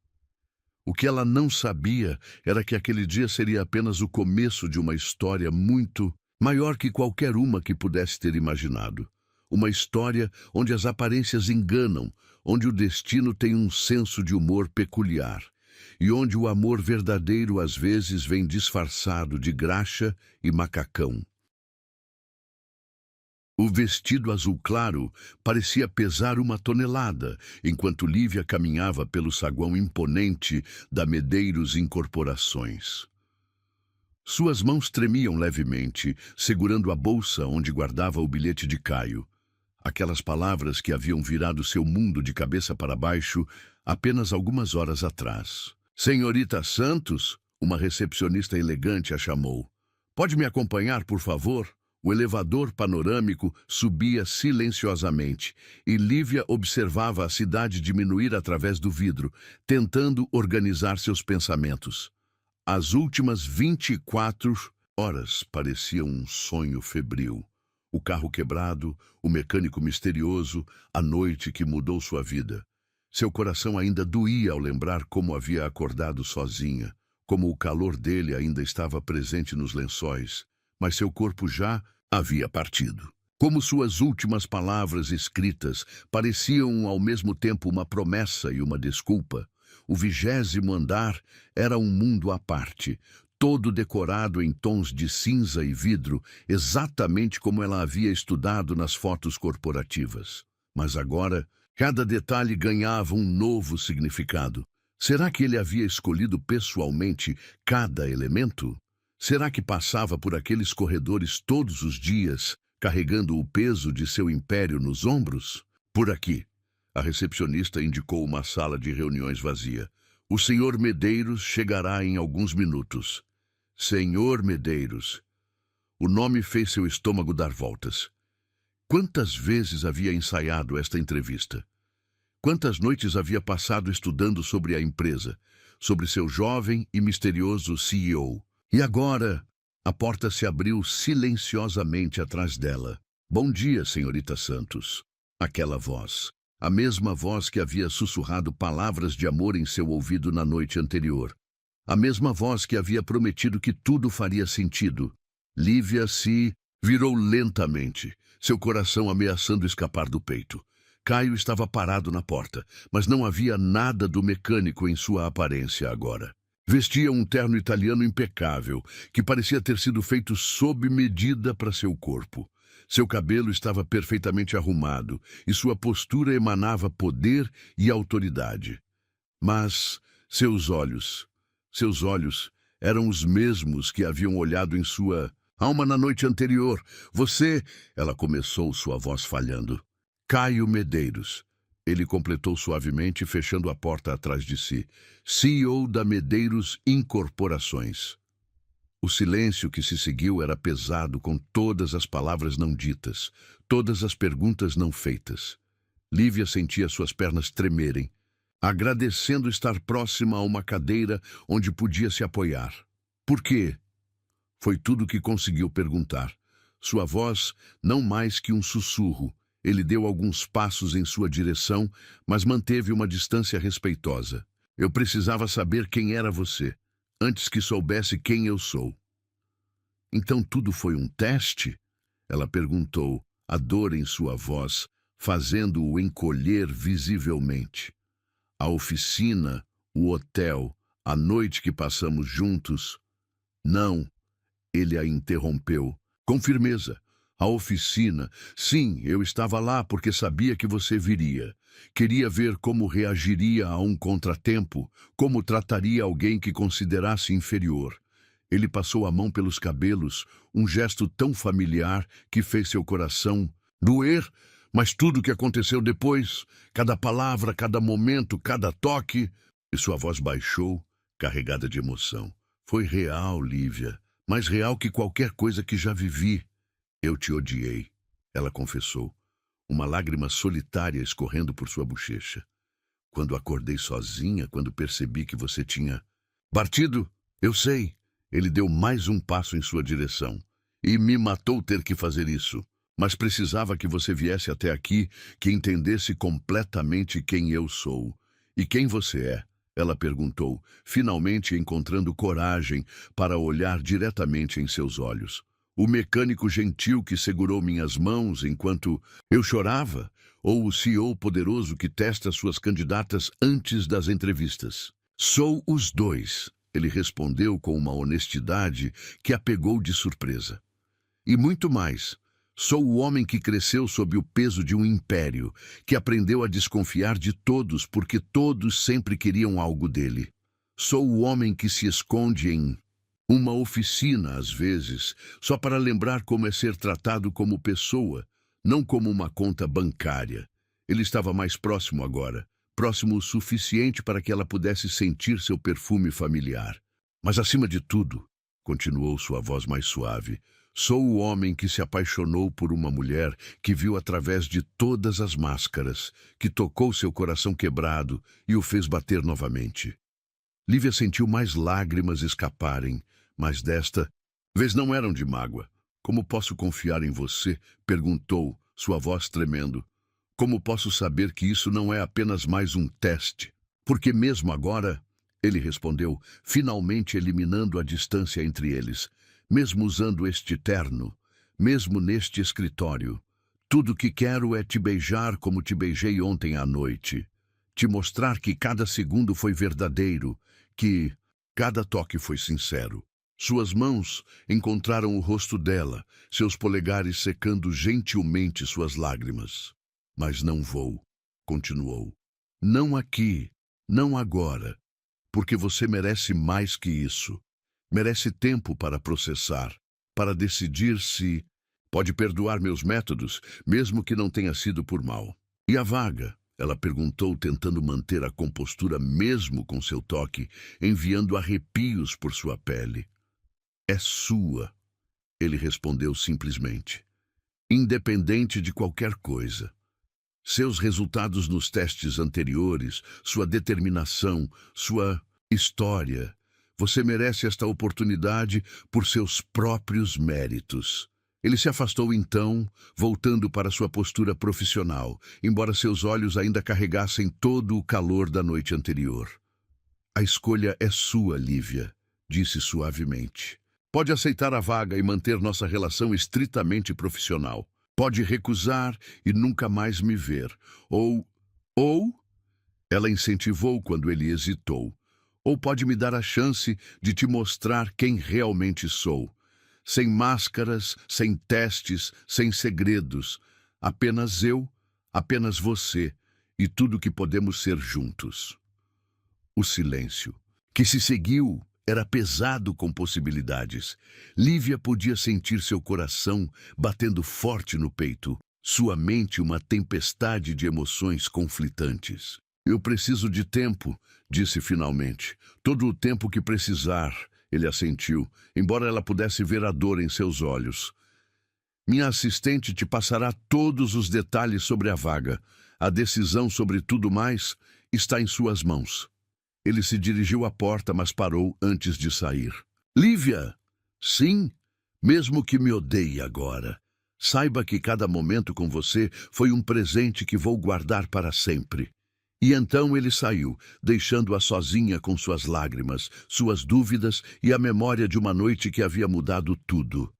O que ela não sabia era que aquele dia seria apenas o começo de uma história muito maior que qualquer uma que pudesse ter imaginado. Uma história onde as aparências enganam, onde o destino tem um senso de humor peculiar, e onde o amor verdadeiro às vezes vem disfarçado de graxa e macacão. O vestido azul claro parecia pesar 1 tonelada, enquanto Lívia caminhava pelo saguão imponente da Medeiros Incorporações. Suas mãos tremiam levemente, segurando a bolsa onde guardava o bilhete de Caio. Aquelas palavras que haviam virado seu mundo de cabeça para baixo apenas algumas horas atrás. Senhorita Santos, uma recepcionista elegante a chamou. Pode me acompanhar, por favor? O elevador panorâmico subia silenciosamente e Lívia observava a cidade diminuir através do vidro, tentando organizar seus pensamentos. As últimas 24 horas pareciam um sonho febril. O carro quebrado, o mecânico misterioso, a noite que mudou sua vida. Seu coração ainda doía ao lembrar como havia acordado sozinha, como o calor dele ainda estava presente nos lençóis, mas seu corpo já havia partido. Como suas últimas palavras escritas pareciam ao mesmo tempo uma promessa e uma desculpa. O 20º andar era um mundo à parte, todo decorado em tons de cinza e vidro, exatamente como ela havia estudado nas fotos corporativas. Mas agora, cada detalhe ganhava um novo significado. Será que ele havia escolhido pessoalmente cada elemento? Será que passava por aqueles corredores todos os dias, carregando o peso de seu império nos ombros? Por aqui. A recepcionista indicou uma sala de reuniões vazia. O senhor Medeiros chegará em alguns minutos. Senhor Medeiros. O nome fez seu estômago dar voltas. Quantas vezes havia ensaiado esta entrevista? Quantas noites havia passado estudando sobre a empresa, sobre seu jovem e misterioso CEO? E agora, a porta se abriu silenciosamente atrás dela. Bom dia, senhorita Santos. Aquela voz. A mesma voz que havia sussurrado palavras de amor em seu ouvido na noite anterior. A mesma voz que havia prometido que tudo faria sentido. Lívia se virou lentamente, seu coração ameaçando escapar do peito. Caio estava parado na porta, mas não havia nada do mecânico em sua aparência agora. Vestia um terno italiano impecável, que parecia ter sido feito sob medida para seu corpo. Seu cabelo estava perfeitamente arrumado e sua postura emanava poder e autoridade. Mas seus olhos eram os mesmos que haviam olhado em sua alma na noite anterior. Você, ela começou, sua voz falhando. Caio Medeiros. Ele completou suavemente, fechando a porta atrás de si. CEO da Medeiros Incorporações. O silêncio que se seguiu era pesado com todas as palavras não ditas, todas as perguntas não feitas. Lívia sentia suas pernas tremerem, agradecendo estar próxima a uma cadeira onde podia se apoiar. Por quê? Foi tudo que conseguiu perguntar. Sua voz, não mais que um sussurro. Ele deu alguns passos em sua direção, mas manteve uma distância respeitosa. Eu precisava saber quem era você, antes que soubesse quem eu sou. Então tudo foi um teste? Ela perguntou, a dor em sua voz, fazendo-o encolher visivelmente. A oficina, o hotel, a noite que passamos juntos. Não, ele a interrompeu, com firmeza. A oficina. Sim, eu estava lá porque sabia que você viria. Queria ver como reagiria a um contratempo, como trataria alguém que considerasse inferior. Ele passou a mão pelos cabelos, um gesto tão familiar que fez seu coração doer, mas tudo o que aconteceu depois, cada palavra, cada momento, cada toque, e sua voz baixou, carregada de emoção. Foi real, Lívia, mais real que qualquer coisa que já vivi. Eu te odiei, ela confessou, uma lágrima solitária escorrendo por sua bochecha. Quando acordei sozinha, quando percebi que você tinha partido, eu sei. Ele deu mais um passo em sua direção. E me matou ter que fazer isso. Mas precisava que você viesse até aqui, que entendesse completamente quem eu sou. E quem você é? Ela perguntou, finalmente encontrando coragem para olhar diretamente em seus olhos. O mecânico gentil que segurou minhas mãos enquanto eu chorava? Ou o CEO poderoso que testa suas candidatas antes das entrevistas? Sou os dois, ele respondeu com uma honestidade que a pegou de surpresa. E muito mais. Sou o homem que cresceu sob o peso de um império, que aprendeu a desconfiar de todos porque todos sempre queriam algo dele. Sou o homem que se esconde em uma oficina, às vezes, só para lembrar como é ser tratado como pessoa, não como uma conta bancária. Ele estava mais próximo agora, próximo o suficiente para que ela pudesse sentir seu perfume familiar. Mas acima de tudo, continuou sua voz mais suave, sou o homem que se apaixonou por uma mulher que viu através de todas as máscaras, que tocou seu coração quebrado e o fez bater novamente. Lívia sentiu mais lágrimas escaparem, mas desta vez não eram de mágoa. Como posso confiar em você? Perguntou, sua voz tremendo. Como posso saber que isso não é apenas mais um teste? Porque mesmo agora, ele respondeu, finalmente eliminando a distância entre eles, mesmo usando este terno, mesmo neste escritório, tudo que quero é te beijar como te beijei ontem à noite, te mostrar que cada segundo foi verdadeiro, que cada toque foi sincero. Suas mãos encontraram o rosto dela, seus polegares secando gentilmente suas lágrimas. Mas não vou, continuou. Não aqui, não agora, porque você merece mais que isso. Merece tempo para processar, para decidir se pode perdoar meus métodos, mesmo que não tenha sido por mal. E a vaga? Ela perguntou, tentando manter a compostura mesmo com seu toque, enviando arrepios por sua pele. É sua, ele respondeu simplesmente. Independente de qualquer coisa. Seus resultados nos testes anteriores, sua determinação, sua história. Você merece esta oportunidade por seus próprios méritos. Ele se afastou então, voltando para sua postura profissional, embora seus olhos ainda carregassem todo o calor da noite anterior. A escolha é sua, Lívia, disse suavemente. Pode aceitar a vaga e manter nossa relação estritamente profissional. Pode recusar e nunca mais me ver. Ou... Ela incentivou quando ele hesitou. Ou pode me dar a chance de te mostrar quem realmente sou. Sem máscaras, sem testes, sem segredos. Apenas eu, apenas você e tudo que podemos ser juntos. O silêncio, que se seguiu, era pesado com possibilidades. Lívia podia sentir seu coração batendo forte no peito, sua mente uma tempestade de emoções conflitantes. Eu preciso de tempo, disse finalmente. Todo o tempo que precisar, ele assentiu, embora ela pudesse ver a dor em seus olhos. Minha assistente te passará todos os detalhes sobre a vaga. A decisão sobre tudo mais está em suas mãos. Ele se dirigiu à porta, mas parou antes de sair. Lívia! Sim, mesmo que me odeie agora. Saiba que cada momento com você foi um presente que vou guardar para sempre. E então ele saiu, deixando-a sozinha com suas lágrimas, suas dúvidas e a memória de uma noite que havia mudado tudo.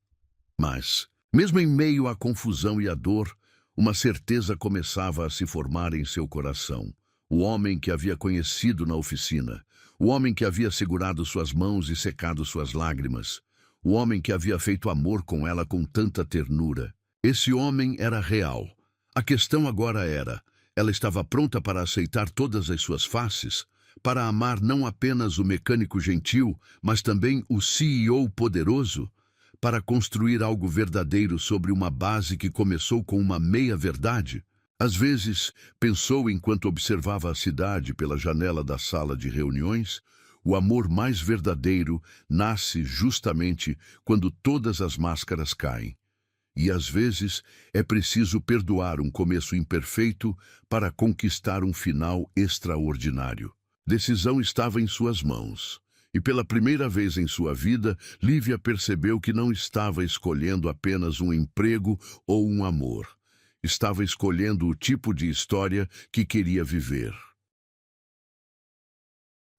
Mas, mesmo em meio à confusão e à dor, uma certeza começava a se formar em seu coração. O homem que havia conhecido na oficina, o homem que havia segurado suas mãos e secado suas lágrimas, o homem que havia feito amor com ela com tanta ternura. Esse homem era real. A questão agora era, ela estava pronta para aceitar todas as suas faces, para amar não apenas o mecânico gentil, mas também o CEO poderoso, para construir algo verdadeiro sobre uma base que começou com uma meia-verdade. Às vezes, pensou enquanto observava a cidade pela janela da sala de reuniões, o amor mais verdadeiro nasce justamente quando todas as máscaras caem. E às vezes é preciso perdoar um começo imperfeito para conquistar um final extraordinário. Decisão estava em suas mãos. E pela primeira vez em sua vida, Lívia percebeu que não estava escolhendo apenas um emprego ou um amor. Estava escolhendo o tipo de história que queria viver.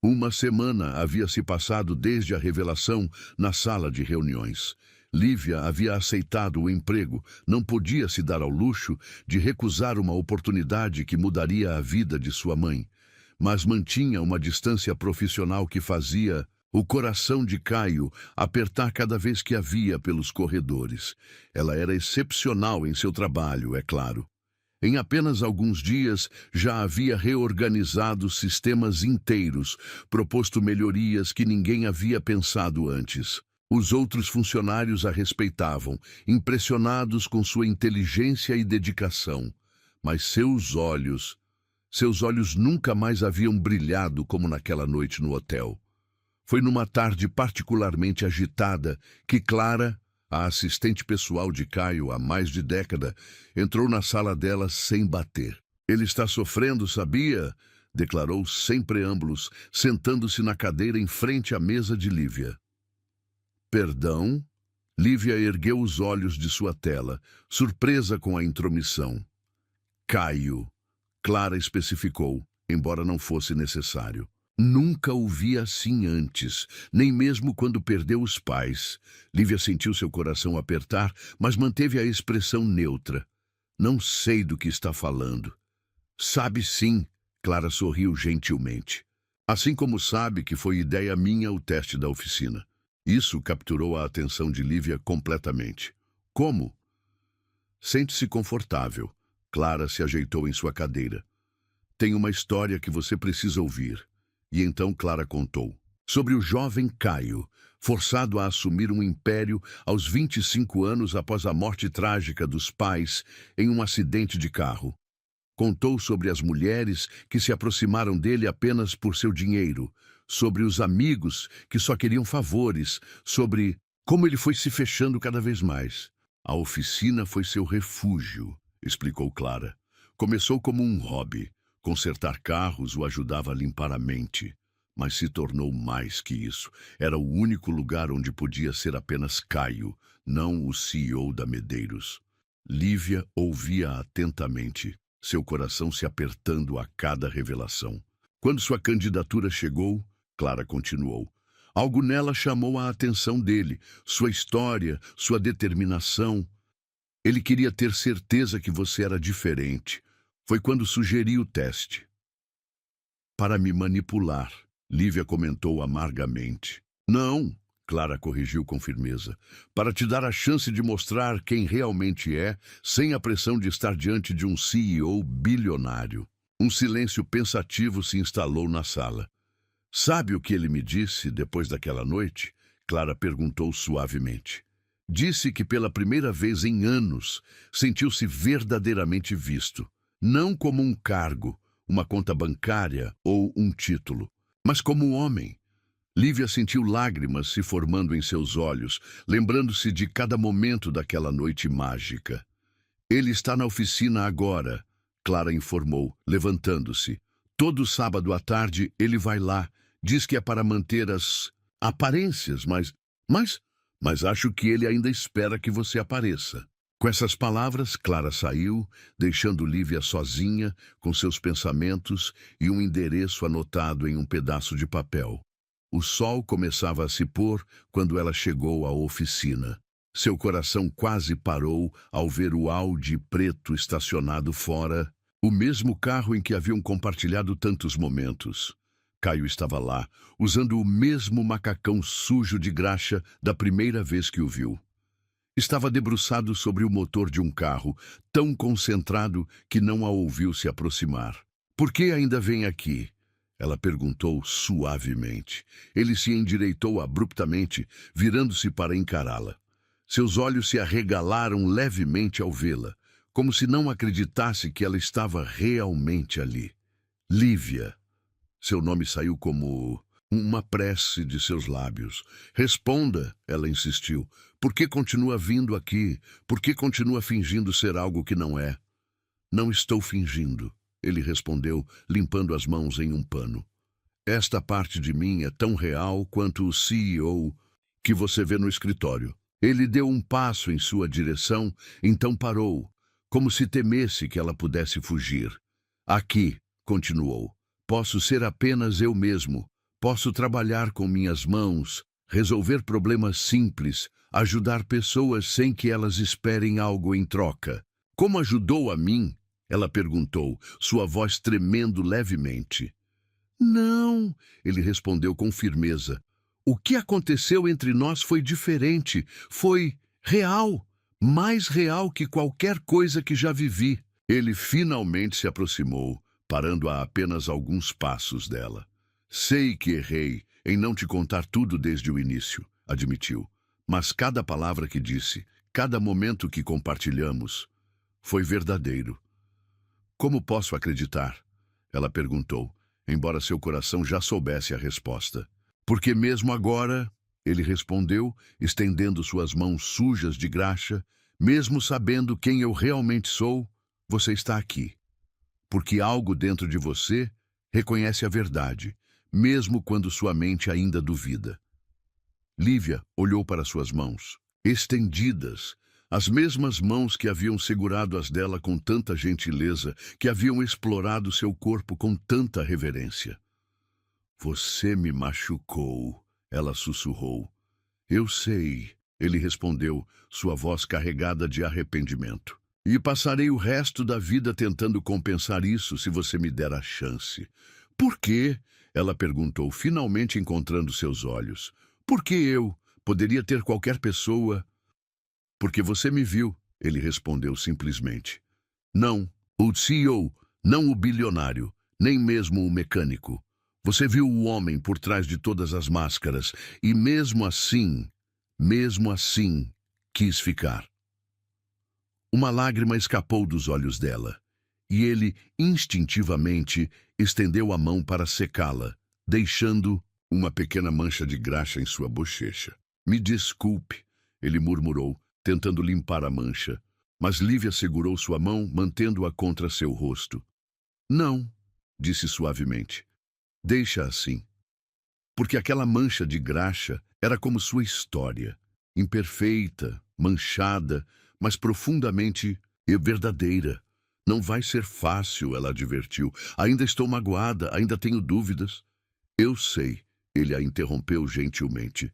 Uma semana havia se passado desde a revelação na sala de reuniões. Lívia havia aceitado o emprego, não podia se dar ao luxo de recusar uma oportunidade que mudaria a vida de sua mãe, mas mantinha uma distância profissional que fazia O coração de Caio apertar cada vez que a via pelos corredores. Ela era excepcional em seu trabalho, é claro. Em apenas alguns dias já havia reorganizado sistemas inteiros, proposto melhorias que ninguém havia pensado antes. Os outros funcionários a respeitavam, impressionados com sua inteligência e dedicação. Mas seus olhos nunca mais haviam brilhado como naquela noite no hotel. Foi numa tarde particularmente agitada que Clara, a assistente pessoal de Caio há mais de década, entrou na sala dela sem bater. Ele está sofrendo, sabia? Declarou sem preâmbulos, sentando-se na cadeira em frente à mesa de Lívia. Perdão? Lívia ergueu os olhos de sua tela, surpresa com a intromissão. Caio, Clara especificou, embora não fosse necessário. Nunca o vi assim antes, nem mesmo quando perdeu os pais. Lívia sentiu seu coração apertar, mas manteve a expressão neutra. Não sei do que está falando. Sabe sim, Clara sorriu gentilmente. Assim como sabe que foi ideia minha o teste da oficina. Isso capturou a atenção de Lívia completamente. Como? Sente-se confortável. Clara se ajeitou em sua cadeira. Tem uma história que você precisa ouvir. E então Clara contou sobre o jovem Caio, forçado a assumir um império aos 25 anos após a morte trágica dos pais em um acidente de carro. Contou sobre as mulheres que se aproximaram dele apenas por seu dinheiro, sobre os amigos que só queriam favores, sobre como ele foi se fechando cada vez mais. A oficina foi seu refúgio, explicou Clara. Começou como um hobby. Consertar carros o ajudava a limpar a mente, mas se tornou mais que isso. Era o único lugar onde podia ser apenas Caio, não o CEO da Medeiros. Lívia ouvia atentamente, seu coração se apertando a cada revelação. Quando sua candidatura chegou, Clara continuou. Algo nela chamou a atenção dele, sua história, sua determinação. Ele queria ter certeza que você era diferente. Foi quando sugeri o teste. Para me manipular, Lívia comentou amargamente. Não, Clara corrigiu com firmeza. Para te dar a chance de mostrar quem realmente é, sem a pressão de estar diante de um CEO bilionário. Um silêncio pensativo se instalou na sala. Sabe o que ele me disse depois daquela noite? Clara perguntou suavemente. Disse que pela primeira vez em anos sentiu-se verdadeiramente visto. Não como um cargo, uma conta bancária ou um título, mas como um homem. Lívia sentiu lágrimas se formando em seus olhos, lembrando-se de cada momento daquela noite mágica. Ele está na oficina agora, Clara informou, levantando-se. Todo sábado à tarde ele vai lá, diz que é para manter as aparências, mas acho que ele ainda espera que você apareça. Com essas palavras, Clara saiu, deixando Lívia sozinha, com seus pensamentos e um endereço anotado em um pedaço de papel. O sol começava a se pôr quando ela chegou à oficina. Seu coração quase parou ao ver o Audi preto estacionado fora, o mesmo carro em que haviam compartilhado tantos momentos. Caio estava lá, usando o mesmo macacão sujo de graxa da primeira vez que o viu. Estava debruçado sobre o motor de um carro, tão concentrado que não a ouviu se aproximar. Por que ainda vem aqui? Ela perguntou suavemente. Ele se endireitou abruptamente, virando-se para encará-la. Seus olhos se arregalaram levemente ao vê-la, como se não acreditasse que ela estava realmente ali. Lívia. Seu nome saiu como uma prece de seus lábios. Responda, ela insistiu. Por que continua vindo aqui? Por que continua fingindo ser algo que não é? Não estou fingindo, ele respondeu, limpando as mãos em um pano. Esta parte de mim é tão real quanto o CEO que você vê no escritório. Ele deu um passo em sua direção, então parou, como se temesse que ela pudesse fugir. Aqui, continuou, posso ser apenas eu mesmo. Posso trabalhar com minhas mãos, resolver problemas simples, ajudar pessoas sem que elas esperem algo em troca. Como ajudou a mim? Ela perguntou, sua voz tremendo levemente. Não, ele respondeu com firmeza. O que aconteceu entre nós foi diferente, foi real, mais real que qualquer coisa que já vivi. Ele finalmente se aproximou, parando a apenas alguns passos dela. Sei que errei em não te contar tudo desde o início, admitiu. Mas cada palavra que disse, cada momento que compartilhamos, foi verdadeiro. Como posso acreditar? Ela perguntou, embora seu coração já soubesse a resposta. Porque mesmo agora, ele respondeu, estendendo suas mãos sujas de graxa, mesmo sabendo quem eu realmente sou, você está aqui. Porque algo dentro de você reconhece a verdade, mesmo quando sua mente ainda duvida. Lívia olhou para suas mãos, estendidas, as mesmas mãos que haviam segurado as dela com tanta gentileza, que haviam explorado seu corpo com tanta reverência. Você me machucou, ela sussurrou. Eu sei, ele respondeu, sua voz carregada de arrependimento. E passarei o resto da vida tentando compensar isso se você me der a chance. Por quê? Ela perguntou, finalmente encontrando seus olhos. Por que eu? Poderia ter qualquer pessoa. Porque você me viu, ele respondeu simplesmente. Não, o CEO, não o bilionário, nem mesmo o mecânico. Você viu o homem por trás de todas as máscaras e mesmo assim, quis ficar. Uma lágrima escapou dos olhos dela e ele, instintivamente, estendeu a mão para secá-la, deixando uma pequena mancha de graxa em sua bochecha. Me desculpe, ele murmurou, tentando limpar a mancha, mas Lívia segurou sua mão, mantendo-a contra seu rosto. Não, disse suavemente. Deixa assim. Porque aquela mancha de graxa era como sua história, imperfeita, manchada, mas profundamente verdadeira. Não vai ser fácil, ela advertiu. Ainda estou magoada, ainda tenho dúvidas. Eu sei, ele a interrompeu gentilmente.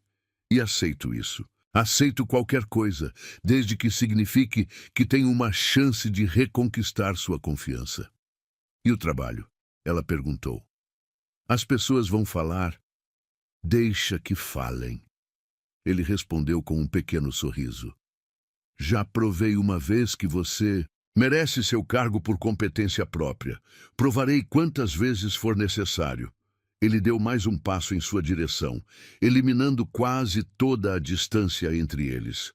E aceito isso. Aceito qualquer coisa, desde que signifique que tenho uma chance de reconquistar sua confiança. E o trabalho? Ela perguntou. As pessoas vão falar. Deixa que falem. Ele respondeu com um pequeno sorriso. Já provei uma vez que você merece seu cargo por competência própria. Provarei quantas vezes for necessário. Ele deu mais um passo em sua direção, eliminando quase toda a distância entre eles.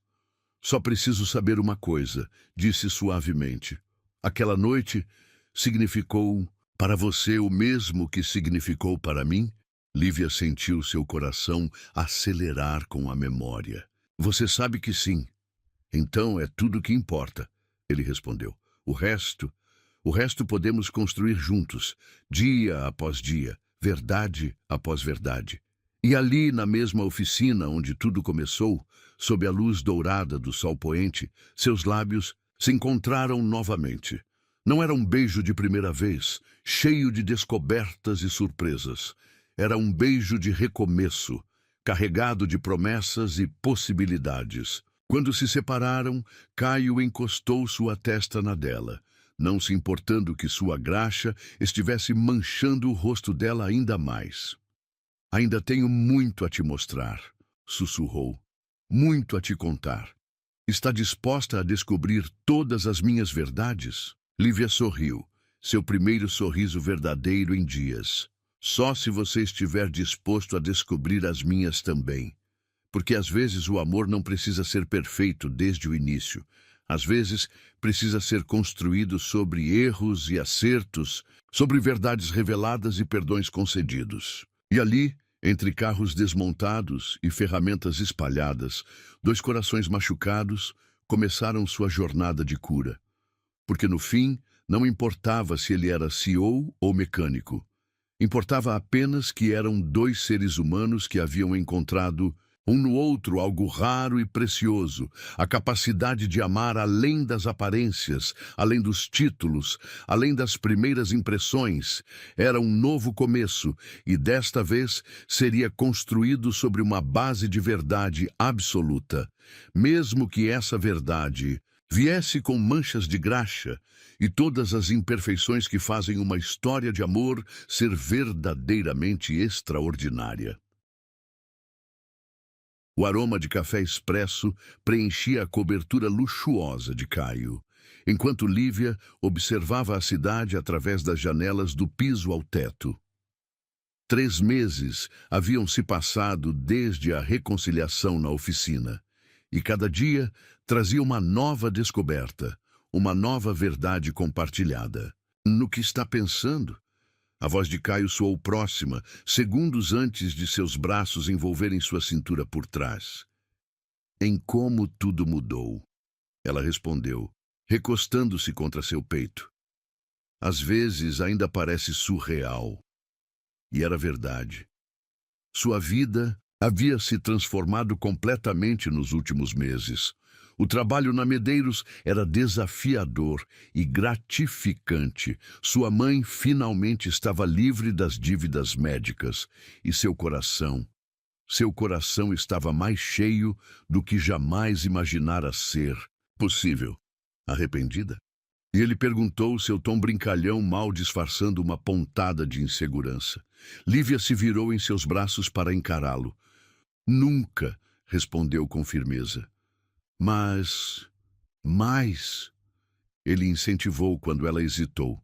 Só preciso saber uma coisa, disse suavemente. Aquela noite significou para você o mesmo que significou para mim? Lívia sentiu seu coração acelerar com a memória. Você sabe que sim. Então é tudo o que importa, ele respondeu. O resto podemos construir juntos, dia após dia, verdade após verdade. E ali, na mesma oficina onde tudo começou, sob a luz dourada do sol poente, seus lábios se encontraram novamente. Não era um beijo de primeira vez, cheio de descobertas e surpresas. Era um beijo de recomeço, carregado de promessas e possibilidades. Quando se separaram, Caio encostou sua testa na dela, não se importando que sua graxa estivesse manchando o rosto dela ainda mais. Ainda tenho muito a te mostrar, sussurrou. Muito a te contar. Está disposta a descobrir todas as minhas verdades? Lívia sorriu, seu primeiro sorriso verdadeiro em dias. Só se você estiver disposto a descobrir as minhas também. Porque às vezes o amor não precisa ser perfeito desde o início. Às vezes precisa ser construído sobre erros e acertos, sobre verdades reveladas e perdões concedidos. E ali, entre carros desmontados e ferramentas espalhadas, dois corações machucados começaram sua jornada de cura. Porque no fim, não importava se ele era CEO ou mecânico. Importava apenas que eram dois seres humanos que haviam encontrado um no outro algo raro e precioso, a capacidade de amar além das aparências, além dos títulos, além das primeiras impressões. Era um novo começo e desta vez seria construído sobre uma base de verdade absoluta, mesmo que essa verdade viesse com manchas de graxa e todas as imperfeições que fazem uma história de amor ser verdadeiramente extraordinária. O aroma de café expresso preenchia a cobertura luxuosa de Caio, enquanto Lívia observava a cidade através das janelas do piso ao teto. 3 meses haviam se passado desde a reconciliação na oficina, e cada dia trazia uma nova descoberta, uma nova verdade compartilhada. No que está pensando? A voz de Caio soou próxima, segundos antes de seus braços envolverem sua cintura por trás. Em como tudo mudou, ela respondeu, recostando-se contra seu peito. Às vezes ainda parece surreal. E era verdade. Sua vida havia se transformado completamente nos últimos meses. O trabalho na Medeiros era desafiador e gratificante. Sua mãe finalmente estava livre das dívidas médicas e seu coração estava mais cheio do que jamais imaginara ser possível. Arrependida? E ele perguntou, seu tom brincalhão mal disfarçando uma pontada de insegurança. Lívia se virou em seus braços para encará-lo. Nunca, respondeu com firmeza. Mas... Ele incentivou quando ela hesitou.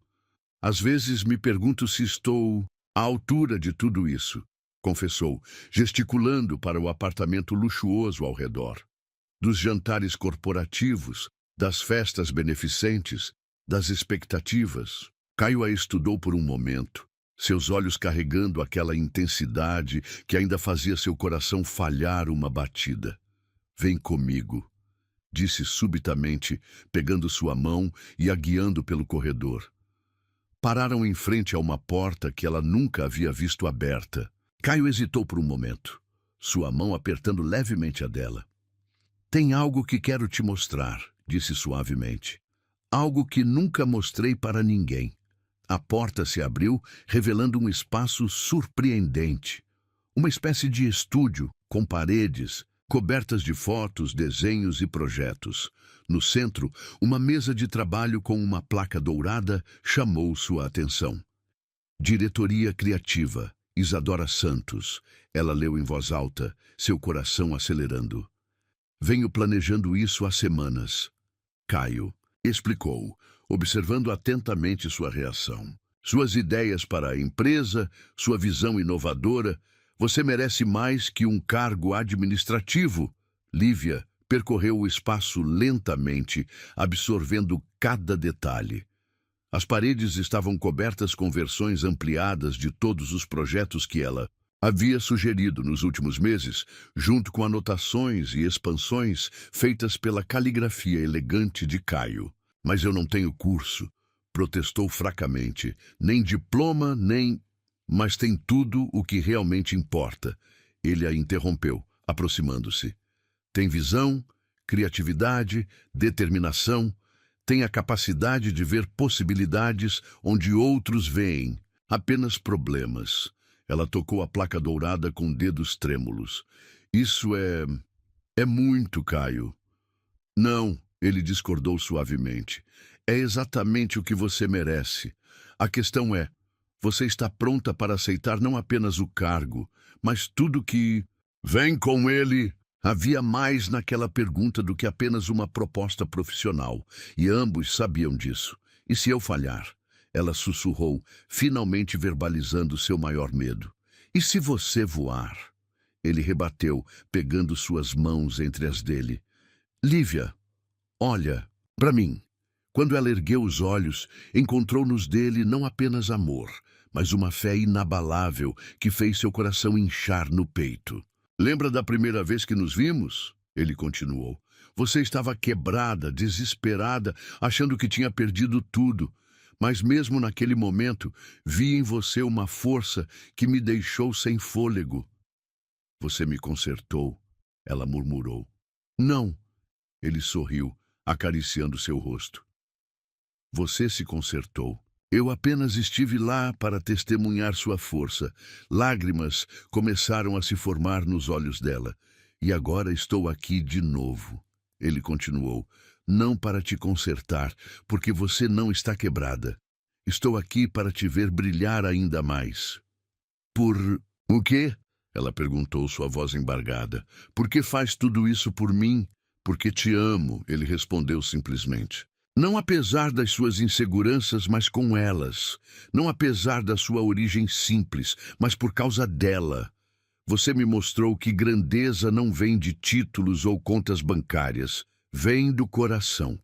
Às vezes me pergunto se estou à altura de tudo isso, confessou, gesticulando para o apartamento luxuoso ao redor. Dos jantares corporativos, das festas beneficentes, das expectativas. Caio a estudou por um momento, seus olhos carregando aquela intensidade que ainda fazia seu coração falhar uma batida. Vem comigo, disse subitamente, pegando sua mão e a guiando pelo corredor. Pararam em frente a uma porta que ela nunca havia visto aberta. Caio hesitou por um momento, sua mão apertando levemente a dela. Tem algo que quero te mostrar, disse suavemente. Algo que nunca mostrei para ninguém. A porta se abriu, revelando um espaço surpreendente. Uma espécie de estúdio, com paredes, cobertas de fotos, desenhos e projetos. No centro, uma mesa de trabalho com uma placa dourada chamou sua atenção. Diretoria Criativa, Isadora Santos. Ela leu em voz alta, seu coração acelerando. Venho planejando isso há semanas. Caio explicou, observando atentamente sua reação. Suas ideias para a empresa, sua visão inovadora. Você merece mais que um cargo administrativo. Lívia percorreu o espaço lentamente, absorvendo cada detalhe. As paredes estavam cobertas com versões ampliadas de todos os projetos que ela havia sugerido nos últimos meses, junto com anotações e expansões feitas pela caligrafia elegante de Caio. Mas eu não tenho curso, protestou fracamente. Nem diploma, nem... Mas tem tudo o que realmente importa. Ele a interrompeu, aproximando-se. Tem visão, criatividade, determinação. Tem a capacidade de ver possibilidades onde outros veem apenas problemas. Ela tocou a placa dourada com dedos trêmulos. Isso é muito, Caio. Não, ele discordou suavemente. É exatamente o que você merece. A questão é, você está pronta para aceitar não apenas o cargo, mas tudo que... Vem com ele! Havia mais naquela pergunta do que apenas uma proposta profissional, e ambos sabiam disso. E se eu falhar? Ela sussurrou, finalmente verbalizando seu maior medo. E se você voar? Ele rebateu, pegando suas mãos entre as dele. Lívia, olha para mim. Quando ela ergueu os olhos, encontrou nos dele não apenas amor, mas uma fé inabalável que fez seu coração inchar no peito. Lembra da primeira vez que nos vimos? Ele continuou. Você estava quebrada, desesperada, achando que tinha perdido tudo. Mas mesmo naquele momento, vi em você uma força que me deixou sem fôlego. Você me consertou, ela murmurou. Não, ele sorriu, acariciando seu rosto. Você se consertou. Eu apenas estive lá para testemunhar sua força. Lágrimas começaram a se formar nos olhos dela. E agora estou aqui de novo. Ele continuou. Não para te consertar, porque você não está quebrada. Estou aqui para te ver brilhar ainda mais. Por o quê? Ela perguntou, sua voz embargada. Por que faz tudo isso por mim? Porque te amo, ele respondeu simplesmente. Não apesar das suas inseguranças, mas com elas. Não apesar da sua origem simples, mas por causa dela. Você me mostrou que grandeza não vem de títulos ou contas bancárias. Vem do coração.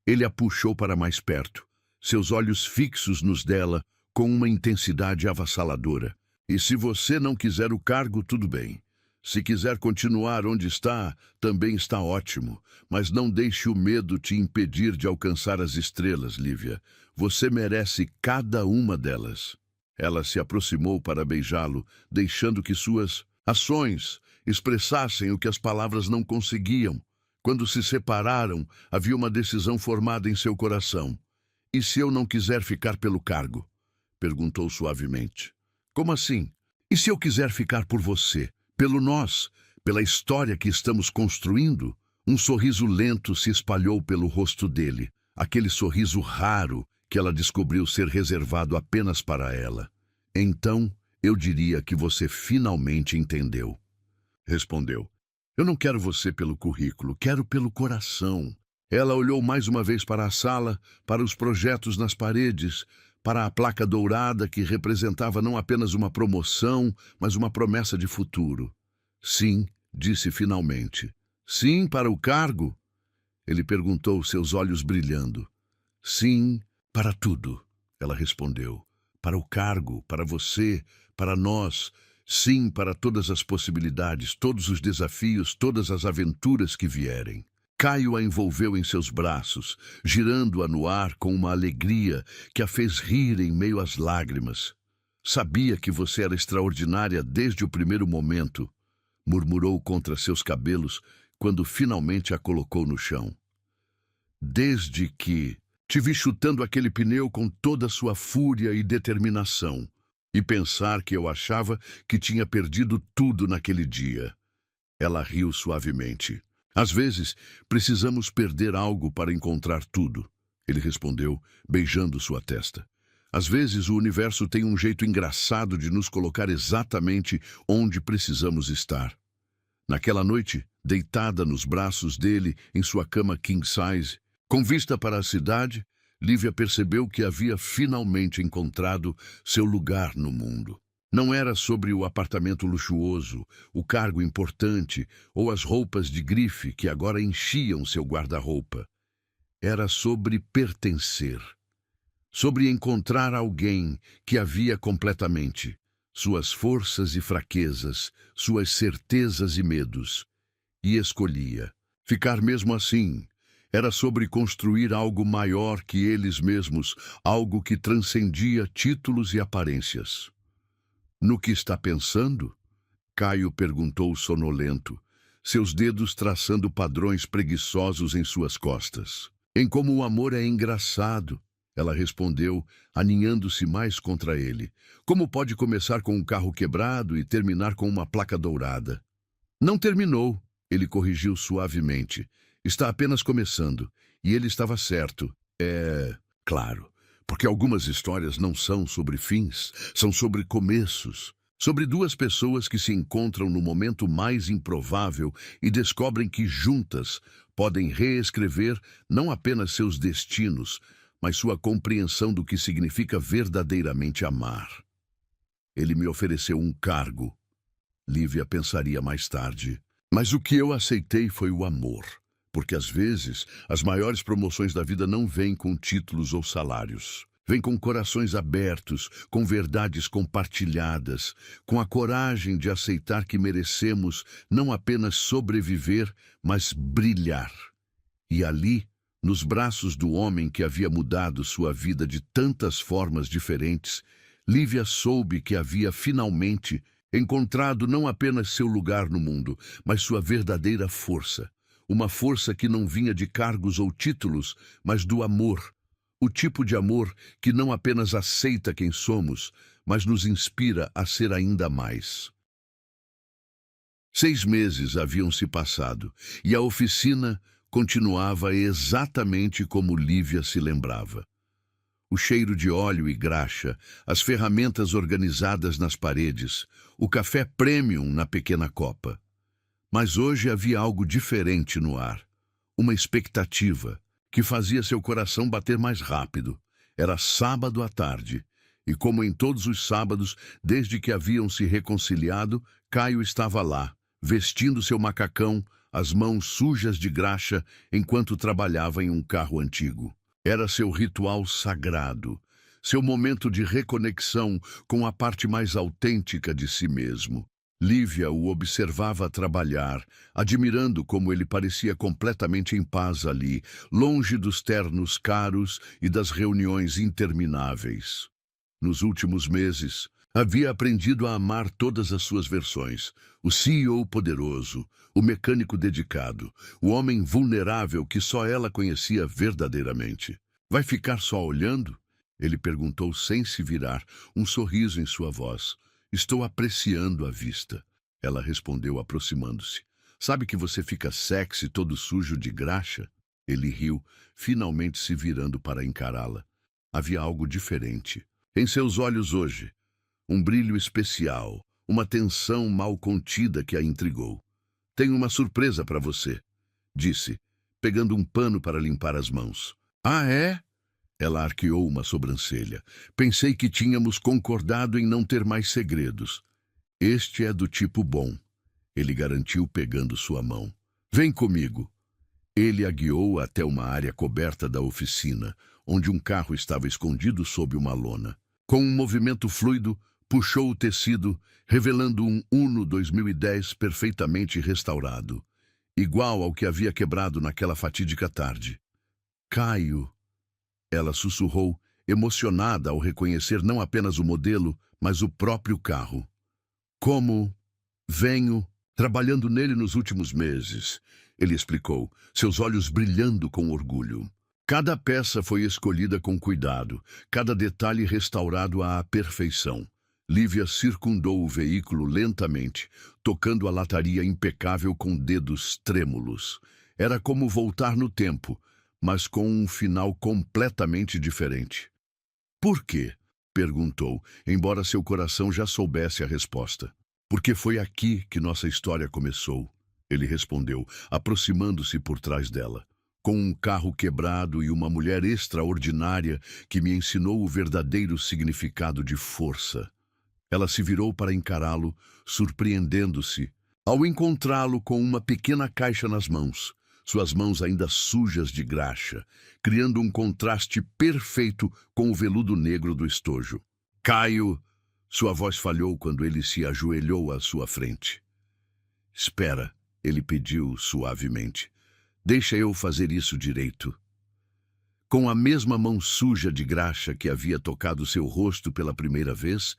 Ele a puxou para mais perto, seus olhos fixos nos dela, com uma intensidade avassaladora. E se você não quiser o cargo, tudo bem. Se quiser continuar onde está, também está ótimo. Mas não deixe o medo te impedir de alcançar as estrelas, Lívia. Você merece cada uma delas. Ela se aproximou para beijá-lo, deixando que suas ações expressassem o que as palavras não conseguiam. Quando se separaram, havia uma decisão formada em seu coração. E se eu não quiser ficar pelo cargo? Perguntou suavemente. Como assim? E se eu quiser ficar por você? Pelo nós? Pela história que estamos construindo? Um sorriso lento se espalhou pelo rosto dele. Aquele sorriso raro que ela descobriu ser reservado apenas para ela. Então, eu diria que você finalmente entendeu. Respondeu. Eu não quero você pelo currículo, quero pelo coração. Ela olhou mais uma vez para a sala, para os projetos nas paredes, para a placa dourada que representava não apenas uma promoção, mas uma promessa de futuro. Sim, disse finalmente. Sim, para o cargo? Ele perguntou, seus olhos brilhando. Sim, para tudo, ela respondeu. Para o cargo, para você, para nós. Sim, para todas as possibilidades, todos os desafios, todas as aventuras que vierem. Caio a envolveu em seus braços, girando-a no ar com uma alegria que a fez rir em meio às lágrimas. Sabia que você era extraordinária desde o primeiro momento, murmurou contra seus cabelos quando finalmente a colocou no chão. Desde que te vi chutando aquele pneu com toda a sua fúria e determinação. E pensar que eu achava que tinha perdido tudo naquele dia. Ela riu suavemente. Às vezes, precisamos perder algo para encontrar tudo, ele respondeu, beijando sua testa. Às vezes, o universo tem um jeito engraçado de nos colocar exatamente onde precisamos estar. Naquela noite, deitada nos braços dele, em sua cama king size, com vista para a cidade, Lívia percebeu que havia finalmente encontrado seu lugar no mundo. Não era sobre o apartamento luxuoso, o cargo importante ou as roupas de grife que agora enchiam seu guarda-roupa. Era sobre pertencer. Sobre encontrar alguém que a via completamente, suas forças e fraquezas, suas certezas e medos. E escolhia. Ficar mesmo assim. Era sobre construir algo maior que eles mesmos, algo que transcendia títulos e aparências. No que está pensando? Caio perguntou sonolento, seus dedos traçando padrões preguiçosos em suas costas. Em como o amor é engraçado, ela respondeu, aninhando-se mais contra ele. Como pode começar com um carro quebrado e terminar com uma placa dourada? Não terminou, ele corrigiu suavemente. Está apenas começando, e ele estava certo. Claro, porque algumas histórias não são sobre fins, são sobre começos. Sobre duas pessoas que se encontram no momento mais improvável e descobrem que juntas podem reescrever não apenas seus destinos, mas sua compreensão do que significa verdadeiramente amar. Ele me ofereceu um cargo. Lívia pensaria mais tarde. Mas o que eu aceitei foi o amor. Porque às vezes as maiores promoções da vida não vêm com títulos ou salários. Vêm com corações abertos, com verdades compartilhadas, com a coragem de aceitar que merecemos não apenas sobreviver, mas brilhar. E ali, nos braços do homem que havia mudado sua vida de tantas formas diferentes, Lívia soube que havia finalmente encontrado não apenas seu lugar no mundo, mas sua verdadeira força. Uma força que não vinha de cargos ou títulos, mas do amor. O tipo de amor que não apenas aceita quem somos, mas nos inspira a ser ainda mais. 6 meses haviam se passado, e a oficina continuava exatamente como Lívia se lembrava. O cheiro de óleo e graxa, as ferramentas organizadas nas paredes, o café premium na pequena copa. Mas hoje havia algo diferente no ar. Uma expectativa que fazia seu coração bater mais rápido. Era sábado à tarde, e como em todos os sábados, desde que haviam se reconciliado, Caio estava lá, vestindo seu macacão, as mãos sujas de graxa, enquanto trabalhava em um carro antigo. Era seu ritual sagrado, seu momento de reconexão com a parte mais autêntica de si mesmo. Lívia o observava trabalhar, admirando como ele parecia completamente em paz ali, longe dos ternos caros e das reuniões intermináveis. Nos últimos meses, havia aprendido a amar todas as suas versões. O CEO poderoso, o mecânico dedicado, o homem vulnerável que só ela conhecia verdadeiramente. Vai ficar só olhando? Ele perguntou sem se virar, um sorriso em sua voz. Estou apreciando a vista. Ela respondeu aproximando-se. Sabe que você fica sexy todo sujo de graxa? Ele riu, finalmente se virando para encará-la. Havia algo diferente em seus olhos hoje. Um brilho especial, uma tensão mal contida que a intrigou. Tenho uma surpresa para você, disse, pegando um pano para limpar as mãos. Ah, é? Ela arqueou uma sobrancelha. Pensei que tínhamos concordado em não ter mais segredos. Este é do tipo bom, ele garantiu pegando sua mão. Vem comigo. Ele a guiou até uma área coberta da oficina, onde um carro estava escondido sob uma lona. Com um movimento fluido, puxou o tecido, revelando um Uno 2010 perfeitamente restaurado, igual ao que havia quebrado naquela fatídica tarde. Caio, ela sussurrou, emocionada ao reconhecer não apenas o modelo, mas o próprio carro. Como venho trabalhando nele nos últimos meses, ele explicou, seus olhos brilhando com orgulho. Cada peça foi escolhida com cuidado, cada detalhe restaurado à perfeição. Lívia circundou o veículo lentamente, tocando a lataria impecável com dedos trêmulos. Era como voltar no tempo, mas com um final completamente diferente. Por quê? Perguntou, embora seu coração já soubesse a resposta. Porque foi aqui que nossa história começou, ele respondeu, aproximando-se por trás dela. Com um carro quebrado e uma mulher extraordinária que me ensinou o verdadeiro significado de força. Ela se virou para encará-lo, surpreendendo-se, ao encontrá-lo com uma pequena caixa nas mãos, suas mãos ainda sujas de graxa, criando um contraste perfeito com o veludo negro do estojo. Caio, sua voz falhou quando ele se ajoelhou à sua frente. Espera, ele pediu suavemente. Deixa eu fazer isso direito. Com a mesma mão suja de graxa que havia tocado seu rosto pela primeira vez,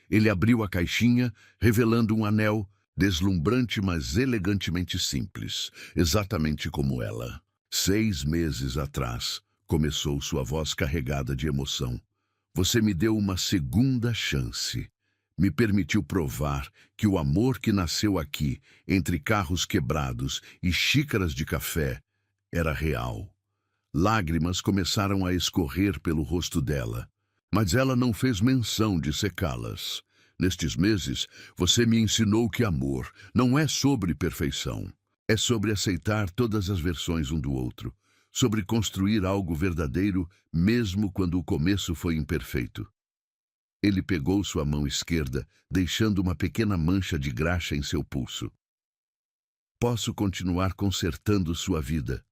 ele abriu a caixinha, revelando um anel deslumbrante, mas elegantemente simples, exatamente como ela. 6 meses atrás, começou sua voz carregada de emoção. Você me deu uma segunda chance. Me permitiu provar que o amor que nasceu aqui, entre carros quebrados e xícaras de café, era real. Lágrimas começaram a escorrer pelo rosto dela, mas ela não fez menção de secá-las. Nestes meses, você me ensinou que amor não é sobre perfeição. É sobre aceitar todas as versões um do outro, sobre construir algo verdadeiro, mesmo quando o começo foi imperfeito. Ele pegou sua mão esquerda, deixando uma pequena mancha de graxa em seu pulso. Posso continuar consertando sua vida?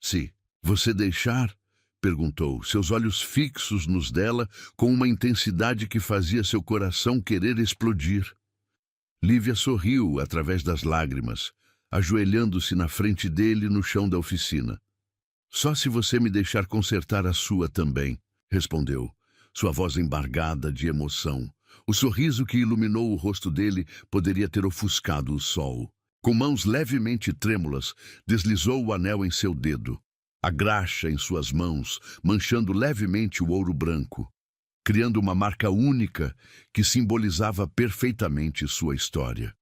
Se você deixar, perguntou, seus olhos fixos nos dela com uma intensidade que fazia seu coração querer explodir. Lívia sorriu através das lágrimas, ajoelhando-se na frente dele no chão da oficina. Só se você me deixar consertar a sua também, respondeu, sua voz embargada de emoção. O sorriso que iluminou o rosto dele poderia ter ofuscado o sol. Com mãos levemente trêmulas, deslizou o anel em seu dedo, a graxa em suas mãos, manchando levemente o ouro branco, criando uma marca única que simbolizava perfeitamente sua história.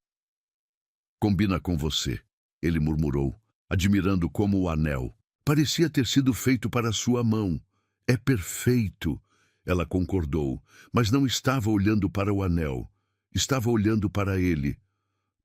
Combina com você, ele murmurou, admirando como o anel parecia ter sido feito para sua mão. É perfeito, Ela concordou, mas não estava olhando para o anel. Estava olhando para ele,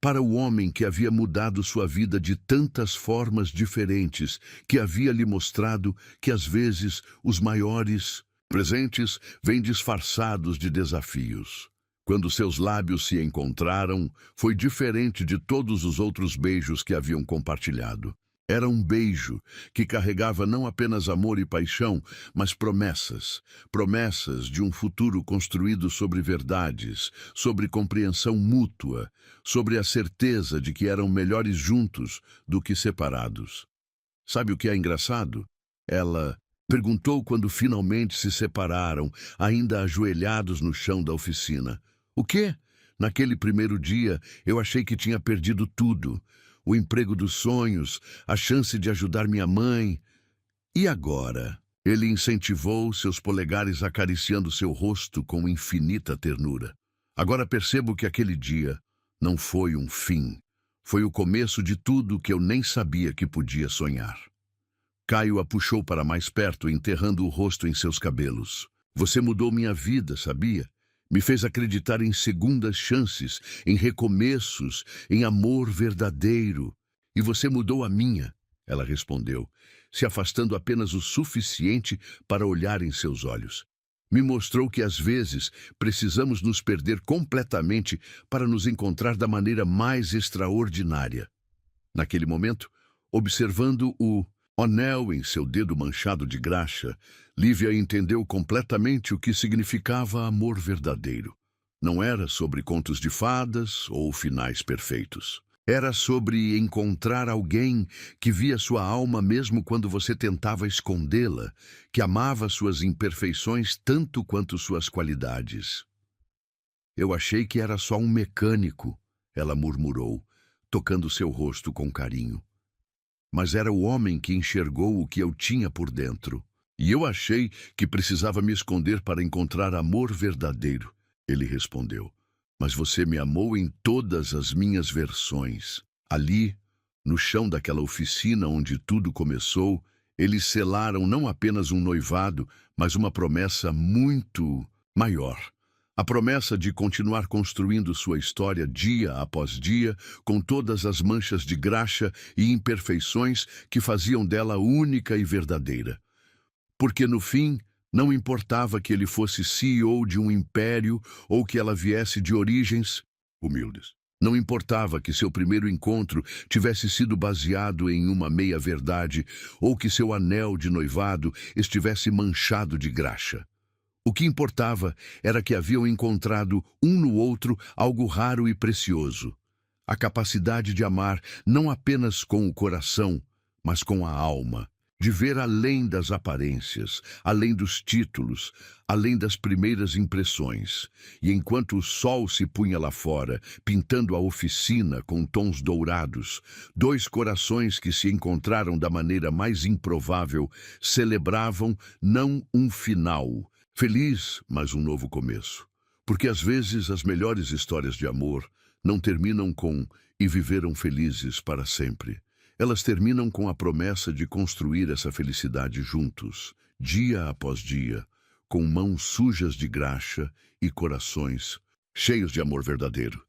para o homem que havia mudado sua vida de tantas formas diferentes, que havia lhe mostrado que às vezes os maiores presentes vêm disfarçados de desafios. Quando seus lábios se encontraram, foi diferente de todos os outros beijos que haviam compartilhado. Era um beijo que carregava não apenas amor e paixão, mas promessas. Promessas de um futuro construído sobre verdades, sobre compreensão mútua, sobre a certeza de que eram melhores juntos do que separados. Sabe o que é engraçado? Ela perguntou quando finalmente se separaram, ainda ajoelhados no chão da oficina. O quê? Naquele primeiro dia, eu achei que tinha perdido tudo. O emprego dos sonhos, a chance de ajudar minha mãe. E agora? Ele incentivou, seus polegares acariciando seu rosto com infinita ternura. Agora percebo que aquele dia não foi um fim. Foi o começo de tudo que eu nem sabia que podia sonhar. Caio a puxou para mais perto, enterrando o rosto em seus cabelos. Você mudou minha vida, sabia? Me fez acreditar em segundas chances, em recomeços, em amor verdadeiro. E você mudou a minha, ela respondeu, se afastando apenas o suficiente para olhar em seus olhos. Me mostrou que às vezes precisamos nos perder completamente para nos encontrar da maneira mais extraordinária. Naquele momento, observando o anel em seu dedo manchado de graxa, Lívia entendeu completamente o que significava amor verdadeiro. Não era sobre contos de fadas ou finais perfeitos. Era sobre encontrar alguém que via sua alma mesmo quando você tentava escondê-la, que amava suas imperfeições tanto quanto suas qualidades. Eu achei que era só um mecânico, ela murmurou, tocando seu rosto com carinho. Mas era o homem que enxergou o que eu tinha por dentro. E eu achei que precisava me esconder para encontrar amor verdadeiro, ele respondeu. Mas você me amou em todas as minhas versões. Ali, no chão daquela oficina onde tudo começou, eles selaram não apenas um noivado, mas uma promessa muito maior. A promessa de continuar construindo sua história dia após dia, com todas as manchas de graxa e imperfeições que faziam dela única e verdadeira. Porque no fim, não importava que ele fosse CEO de um império ou que ela viesse de origens humildes. Não importava que seu primeiro encontro tivesse sido baseado em uma meia-verdade ou que seu anel de noivado estivesse manchado de graxa. O que importava era que haviam encontrado um no outro algo raro e precioso. A capacidade de amar não apenas com o coração, mas com a alma. De ver além das aparências, além dos títulos, além das primeiras impressões. E enquanto o sol se punha lá fora, pintando a oficina com tons dourados, dois corações que se encontraram da maneira mais improvável celebravam não um final, feliz, mas um novo começo. Porque às vezes as melhores histórias de amor não terminam com "e viveram felizes para sempre". Elas terminam com a promessa de construir essa felicidade juntos, dia após dia, com mãos sujas de graxa e corações cheios de amor verdadeiro.